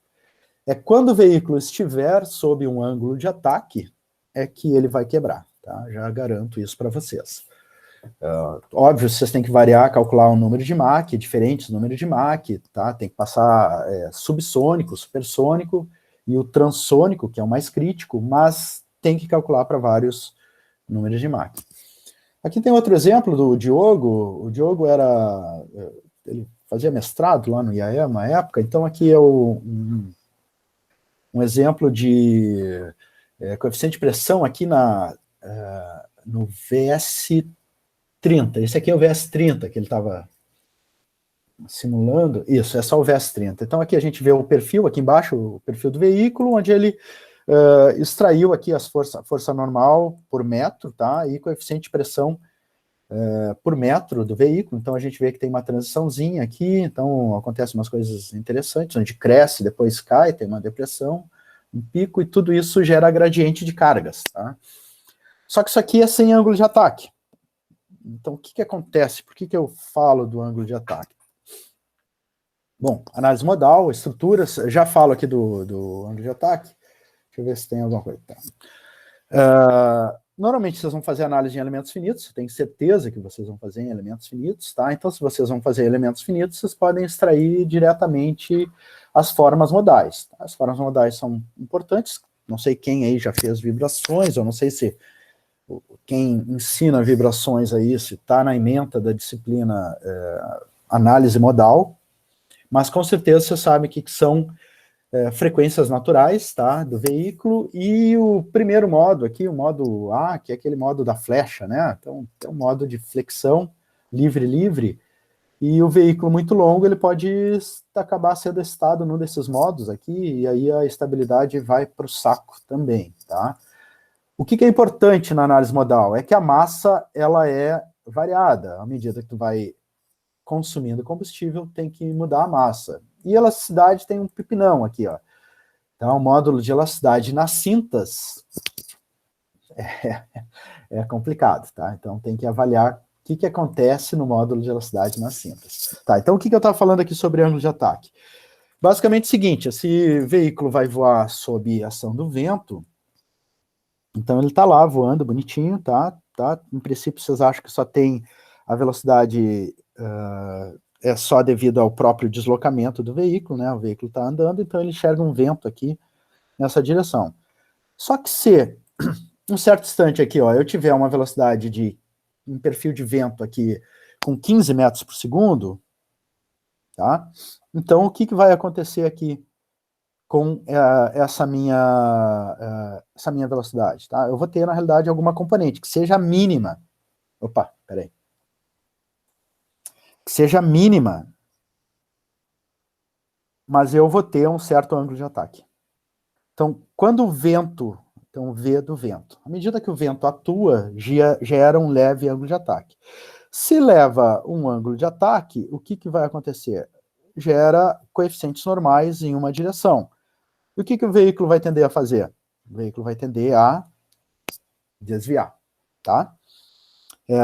Speaker 2: quando o veículo estiver sob um ângulo de ataque, é que ele vai quebrar, tá? Já garanto isso para vocês. Óbvio, vocês têm que variar, calcular o número de Mach, diferentes números de Mach, tá? Tem que passar subsônico, supersônico e o transônico, que é o mais crítico, mas tem que calcular para vários números de Mach. Aqui tem outro exemplo do Diogo. O Diogo ele fazia mestrado lá no IAE, uma época, então aqui é um exemplo de coeficiente de pressão aqui no VS30. Esse aqui é o VS30 que ele estava simulando. Isso, é só o VS30. Então aqui a gente vê o perfil, aqui embaixo, o perfil do veículo, onde ele extraiu aqui a força normal por metro, tá? E coeficiente de pressão por metro do veículo. Então a gente vê que tem uma transiçãozinha aqui, então acontecem umas coisas interessantes, onde cresce, depois cai, tem uma depressão, um pico, e tudo isso gera gradiente de cargas, tá? Só que isso aqui é sem ângulo de ataque. Então, o que acontece? Por que eu falo do ângulo de ataque? Bom, análise modal, estruturas, já falo aqui do ângulo de ataque. Deixa eu ver se tem alguma coisa. Tá. Normalmente vocês vão fazer análise em elementos finitos, tenho certeza que vocês vão fazer em elementos finitos, tá? Então, se vocês vão fazer elementos finitos, vocês podem extrair diretamente as formas modais. Tá? As formas modais são importantes, não sei quem aí já fez vibrações, eu não sei se quem ensina vibrações aí, se está na ementa da disciplina análise modal, mas com certeza você sabe que são frequências naturais, tá, do veículo, e o primeiro modo aqui, o modo A, que é aquele modo da flecha, né, então tem um modo de flexão livre, e o veículo muito longo, ele pode acabar sendo excitado num desses modos aqui, e aí a estabilidade vai para o saco também, tá. O que é importante na análise modal? É que a massa, ela é variada, à medida que tu vai consumindo combustível, tem que mudar a massa. E elasticidade tem um pepinão aqui, ó. Então, o módulo de elasticidade nas cintas é complicado, tá? Então, tem que avaliar o que acontece no módulo de elasticidade nas cintas. Tá, então o que eu estava falando aqui sobre ângulo de ataque? Basicamente é o seguinte, esse veículo vai voar sob ação do vento, então ele está lá voando bonitinho, tá? Em princípio, vocês acham que só tem a velocidade é só devido ao próprio deslocamento do veículo, né? O veículo está andando, então ele enxerga um vento aqui nessa direção. Só que se um certo instante aqui, ó, eu tiver uma velocidade de um perfil de vento aqui com 15 metros por segundo, tá? Então o que vai acontecer aqui com essa minha velocidade, tá? Eu vou ter, na realidade, alguma componente que seja mínima. Opa, peraí. Que seja mínima, mas eu vou ter um certo ângulo de ataque. Então, quando o vento, então V do vento, à medida que o vento atua, gera um leve ângulo de ataque. Se leva um ângulo de ataque, o que vai acontecer? Gera coeficientes normais em uma direção. E o que o veículo vai tender a fazer? O veículo vai tender a desviar, tá?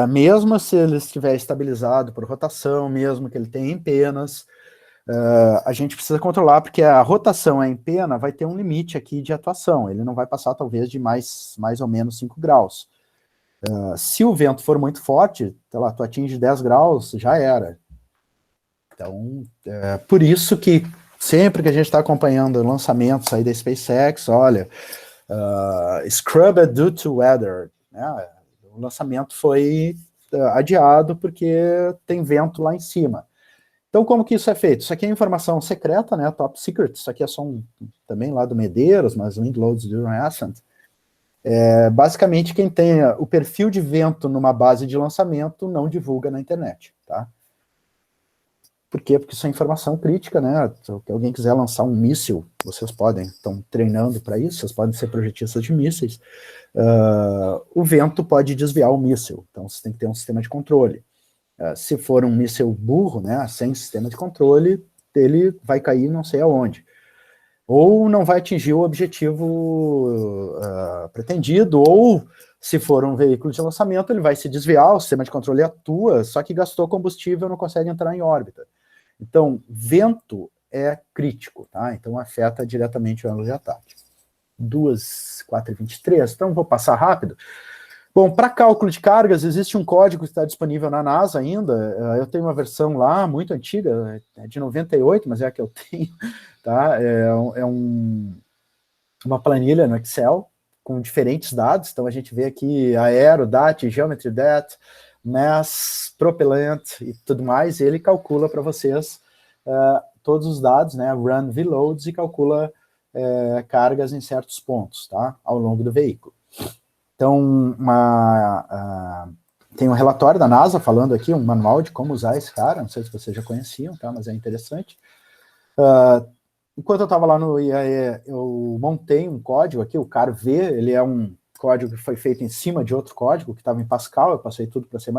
Speaker 2: Mesmo se ele estiver estabilizado por rotação, mesmo que ele tenha empenas, a gente precisa controlar, porque a rotação em pena vai ter um limite aqui de atuação, ele não vai passar talvez de mais ou menos 5 graus. Se o vento for muito forte, sei lá, tu atinge 10 graus, já era. Então, por isso que sempre que a gente está acompanhando lançamentos aí da SpaceX, olha, scrubbed due to weather, né? O lançamento foi adiado porque tem vento lá em cima. Então, como que isso é feito? Isso aqui é informação secreta, né? Top secret. Isso aqui é só também lá do Medeiros, mas wind loads during ascent. Basicamente, quem tem o perfil de vento numa base de lançamento não divulga na internet, tá? Por quê? Porque isso é informação crítica, né? Se alguém quiser lançar um míssil, vocês podem, estão treinando para isso, vocês podem ser projetistas de mísseis. O vento pode desviar o míssil, então você tem que ter um sistema de controle. Se for um míssil burro, né, sem sistema de controle, ele vai cair não sei aonde. Ou não vai atingir o objetivo pretendido, ou se for um veículo de lançamento, ele vai se desviar, o sistema de controle atua, só que gastou combustível e não consegue entrar em órbita. Então, vento é crítico, tá? Então afeta diretamente o ângulo de ataque. 2.423, então vou passar rápido. Bom, para cálculo de cargas, existe um código que está disponível na NASA ainda. Eu tenho uma versão lá, muito antiga, é de 98, mas é a que eu tenho. Tá? Uma planilha no Excel com diferentes dados. Então, a gente vê aqui aero, DAT, geometry DAT, mass, propellant e tudo mais. E ele calcula para vocês todos os dados, né? Run VLOADs e calcula cargas em certos pontos, tá? Ao longo do veículo. Então, tem um relatório da NASA falando aqui, um manual de como usar esse cara, não sei se vocês já conheciam, tá, mas é interessante. Enquanto eu estava lá no IAE, eu montei um código aqui, o CAR-V, ele é um código que foi feito em cima de outro código, que estava em Pascal, eu passei tudo para C++.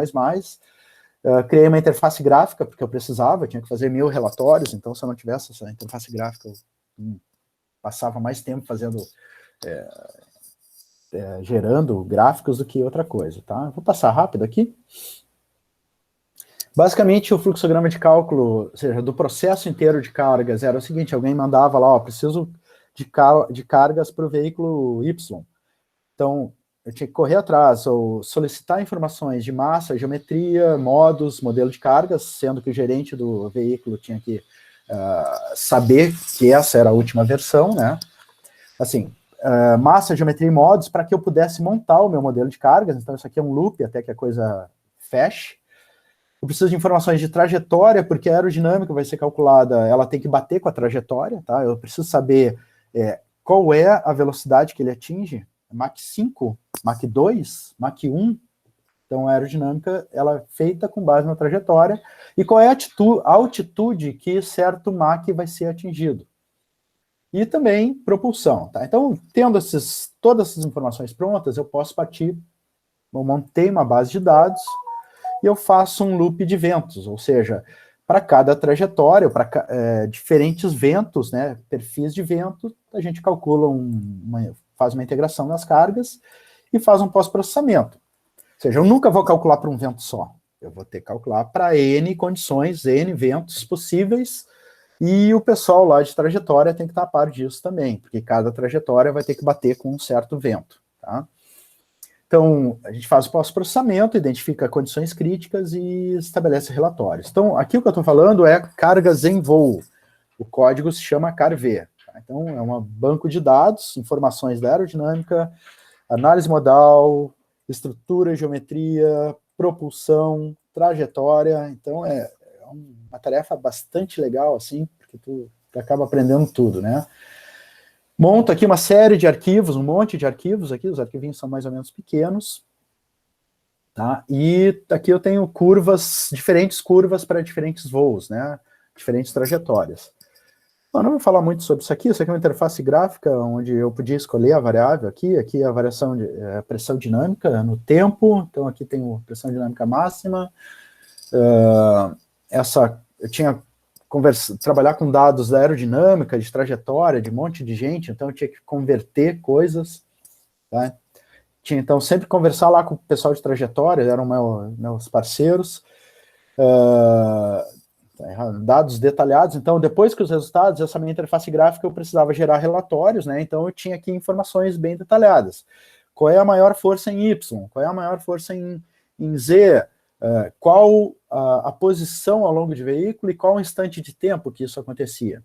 Speaker 2: Criei uma interface gráfica, porque eu precisava, tinha que fazer 1000 relatórios, então se eu não tivesse essa interface gráfica, eu passava mais tempo fazendo... gerando gráficos do que outra coisa, tá? Vou passar rápido aqui. Basicamente, o fluxograma de cálculo, ou seja, do processo inteiro de cargas, era o seguinte, alguém mandava lá, ó, preciso de cargas para o veículo Y. Então, eu tinha que correr atrás, ou solicitar informações de massa, geometria, modos, modelo de cargas, sendo que o gerente do veículo tinha que saber que essa era a última versão, né? Assim, massa, geometria e modos, para que eu pudesse montar o meu modelo de cargas. Então, isso aqui é um loop, até que a coisa feche. Eu preciso de informações de trajetória, porque a aerodinâmica vai ser calculada, ela tem que bater com a trajetória, tá? Eu preciso saber qual é a velocidade que ele atinge, Mach 5, Mach 2, Mach 1. Então, a aerodinâmica, ela é feita com base na trajetória, e qual é a altitude que certo Mach vai ser atingido. E também propulsão, tá? Então, tendo todas essas informações prontas, eu posso partir, eu montei uma base de dados e eu faço um loop de ventos, ou seja, para cada trajetória, para diferentes ventos, né, perfis de vento, a gente calcula faz uma integração das cargas e faz um pós-processamento. Ou seja, eu nunca vou calcular para um vento só, eu vou ter que calcular para N condições, N ventos possíveis. E o pessoal lá de trajetória tem que estar a par disso também, porque cada trajetória vai ter que bater com um certo vento, tá? Então, a gente faz o pós-processamento, identifica condições críticas e estabelece relatórios. Então, aqui o que eu estou falando é cargas em voo. O código se chama CAR-V. Tá? Então, é um banco de dados, informações da aerodinâmica, análise modal, estrutura, geometria, propulsão, trajetória. Então, uma tarefa bastante legal, assim, porque tu acaba aprendendo tudo, né? Monto aqui uma série de arquivos, um monte de arquivos aqui, os arquivinhos são mais ou menos pequenos, tá? E aqui eu tenho diferentes curvas para diferentes voos, né? Diferentes trajetórias. Eu não vou falar muito sobre isso aqui é uma interface gráfica, onde eu podia escolher a variável aqui é a variação de pressão dinâmica no tempo, então aqui tem a pressão dinâmica máxima, eu tinha trabalhar com dados da aerodinâmica, de trajetória, de um monte de gente, então eu tinha que converter coisas, tá? Tinha, então, sempre conversar lá com o pessoal de trajetória, eram meus parceiros, dados detalhados. Então, depois que os resultados, essa minha interface gráfica, eu precisava gerar relatórios, né? Então, eu tinha aqui informações bem detalhadas. Qual é a maior força em Y? Qual é a maior força em Z? Qual a posição ao longo de veículo e qual o instante de tempo que isso acontecia?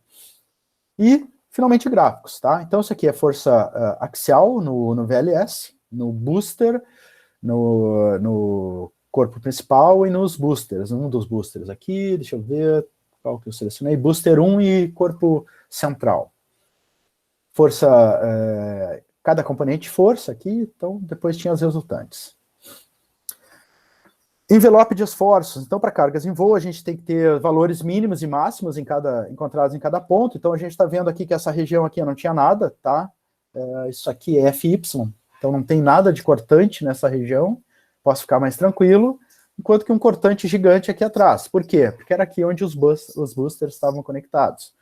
Speaker 2: E, finalmente, gráficos, tá? Então, isso aqui é força axial no VLS, no booster, no corpo principal e nos boosters, um dos boosters aqui, deixa eu ver qual que eu selecionei, booster 1 e corpo central. Força, cada componente força aqui, então depois tinha as resultantes. Envelope de esforços, então para cargas em voo a gente tem que ter valores mínimos e máximos encontrados em cada ponto, então a gente está vendo aqui que essa região aqui não tinha nada, tá? Isso aqui é FY, então não tem nada de cortante nessa região, posso ficar mais tranquilo, enquanto que um cortante gigante aqui atrás. Por quê? Porque era aqui onde os boosters estavam conectados.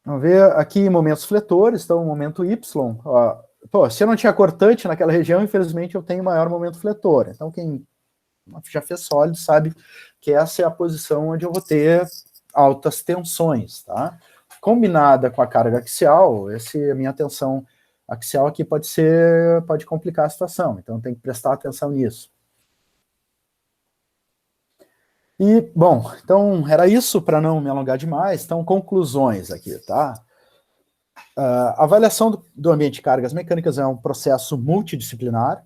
Speaker 2: Vamos ver aqui momentos fletores, então o momento Y. Ó, pô, se eu não tinha cortante naquela região, infelizmente eu tenho maior momento fletor. Então quem já fez sólido sabe que essa é a posição onde eu vou ter altas tensões, tá? Combinada com a carga axial, essa é a minha tensão axial aqui pode complicar a situação, então tem que prestar atenção nisso. E, bom, então era isso, para não me alongar demais, então conclusões aqui, tá? A avaliação do ambiente de cargas mecânicas é um processo multidisciplinar,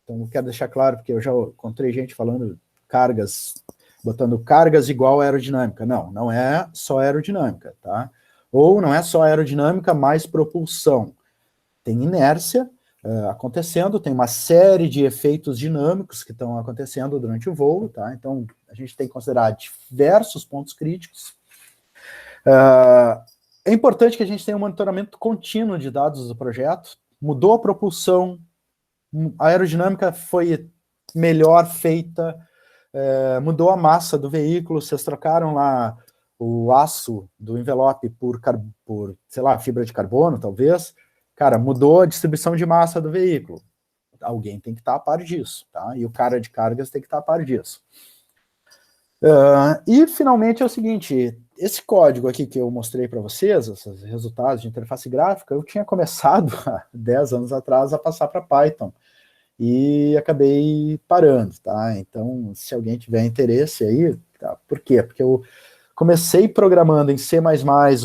Speaker 2: então eu quero deixar claro, porque eu já encontrei gente falando cargas, botando cargas igual aerodinâmica, não é só aerodinâmica, tá? Ou não é só aerodinâmica mais propulsão. Tem inércia acontecendo, tem uma série de efeitos dinâmicos que estão acontecendo durante o voo, tá? Então, a gente tem que considerar diversos pontos críticos. É importante que a gente tenha um monitoramento contínuo de dados do projeto. Mudou a propulsão, a aerodinâmica foi melhor feita, mudou a massa do veículo, vocês trocaram lá o aço do envelope por sei lá, fibra de carbono, talvez. Cara, mudou a distribuição de massa do veículo. Alguém tem que estar a par disso, tá? E o cara de cargas tem que estar a par disso. E, finalmente, é o seguinte, esse código aqui que eu mostrei para vocês, esses resultados de interface gráfica, eu tinha começado há 10 anos atrás a passar para Python. E acabei parando, tá? Então, se alguém tiver interesse aí, tá? Por quê? Porque eu comecei programando em C++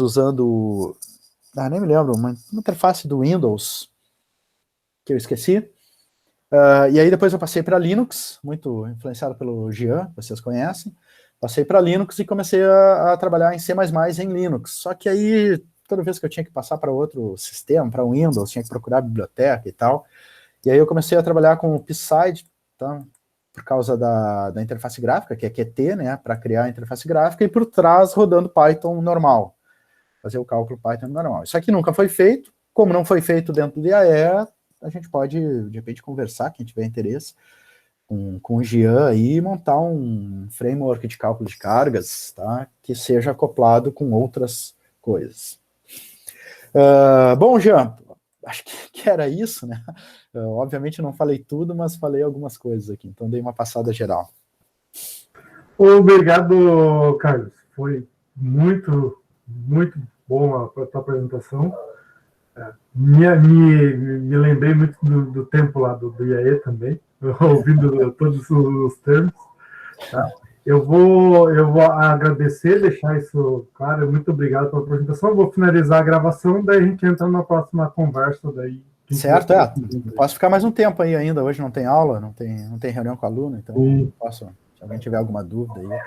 Speaker 2: usando... nem me lembro, uma interface do Windows, que eu esqueci. E aí depois eu passei para Linux, muito influenciado pelo Jean, vocês conhecem. Passei para Linux e comecei a trabalhar em C++ em Linux. Só que aí, toda vez que eu tinha que passar para outro sistema, para Windows, tinha que procurar biblioteca e tal. E aí eu comecei a trabalhar com o PSide, tá? Por causa da interface gráfica, que é Qt, né, para criar a interface gráfica, e por trás rodando Python normal. Fazer o cálculo Python normal. Isso aqui nunca foi feito, como não foi feito dentro do IAE, a gente pode, de repente, conversar, quem tiver interesse, com o Jean aí, e montar um framework de cálculo de cargas, tá, que seja acoplado com outras coisas. Bom, Jean, acho que era isso, né? Obviamente não falei tudo, mas falei algumas coisas aqui, então dei uma passada geral.
Speaker 1: Obrigado, Carlos. Foi muito boa a tua apresentação. Me lembrei muito do tempo lá do IAE também, ouvindo todos os termos. Tá? Eu vou agradecer, deixar isso claro. Muito obrigado pela apresentação. Vou finalizar a gravação, daí a gente entra na próxima conversa. Daí,
Speaker 2: certo, posso ficar mais um tempo aí ainda. Hoje não tem aula, não tem reunião com aluno, então posso, se alguém tiver alguma dúvida aí.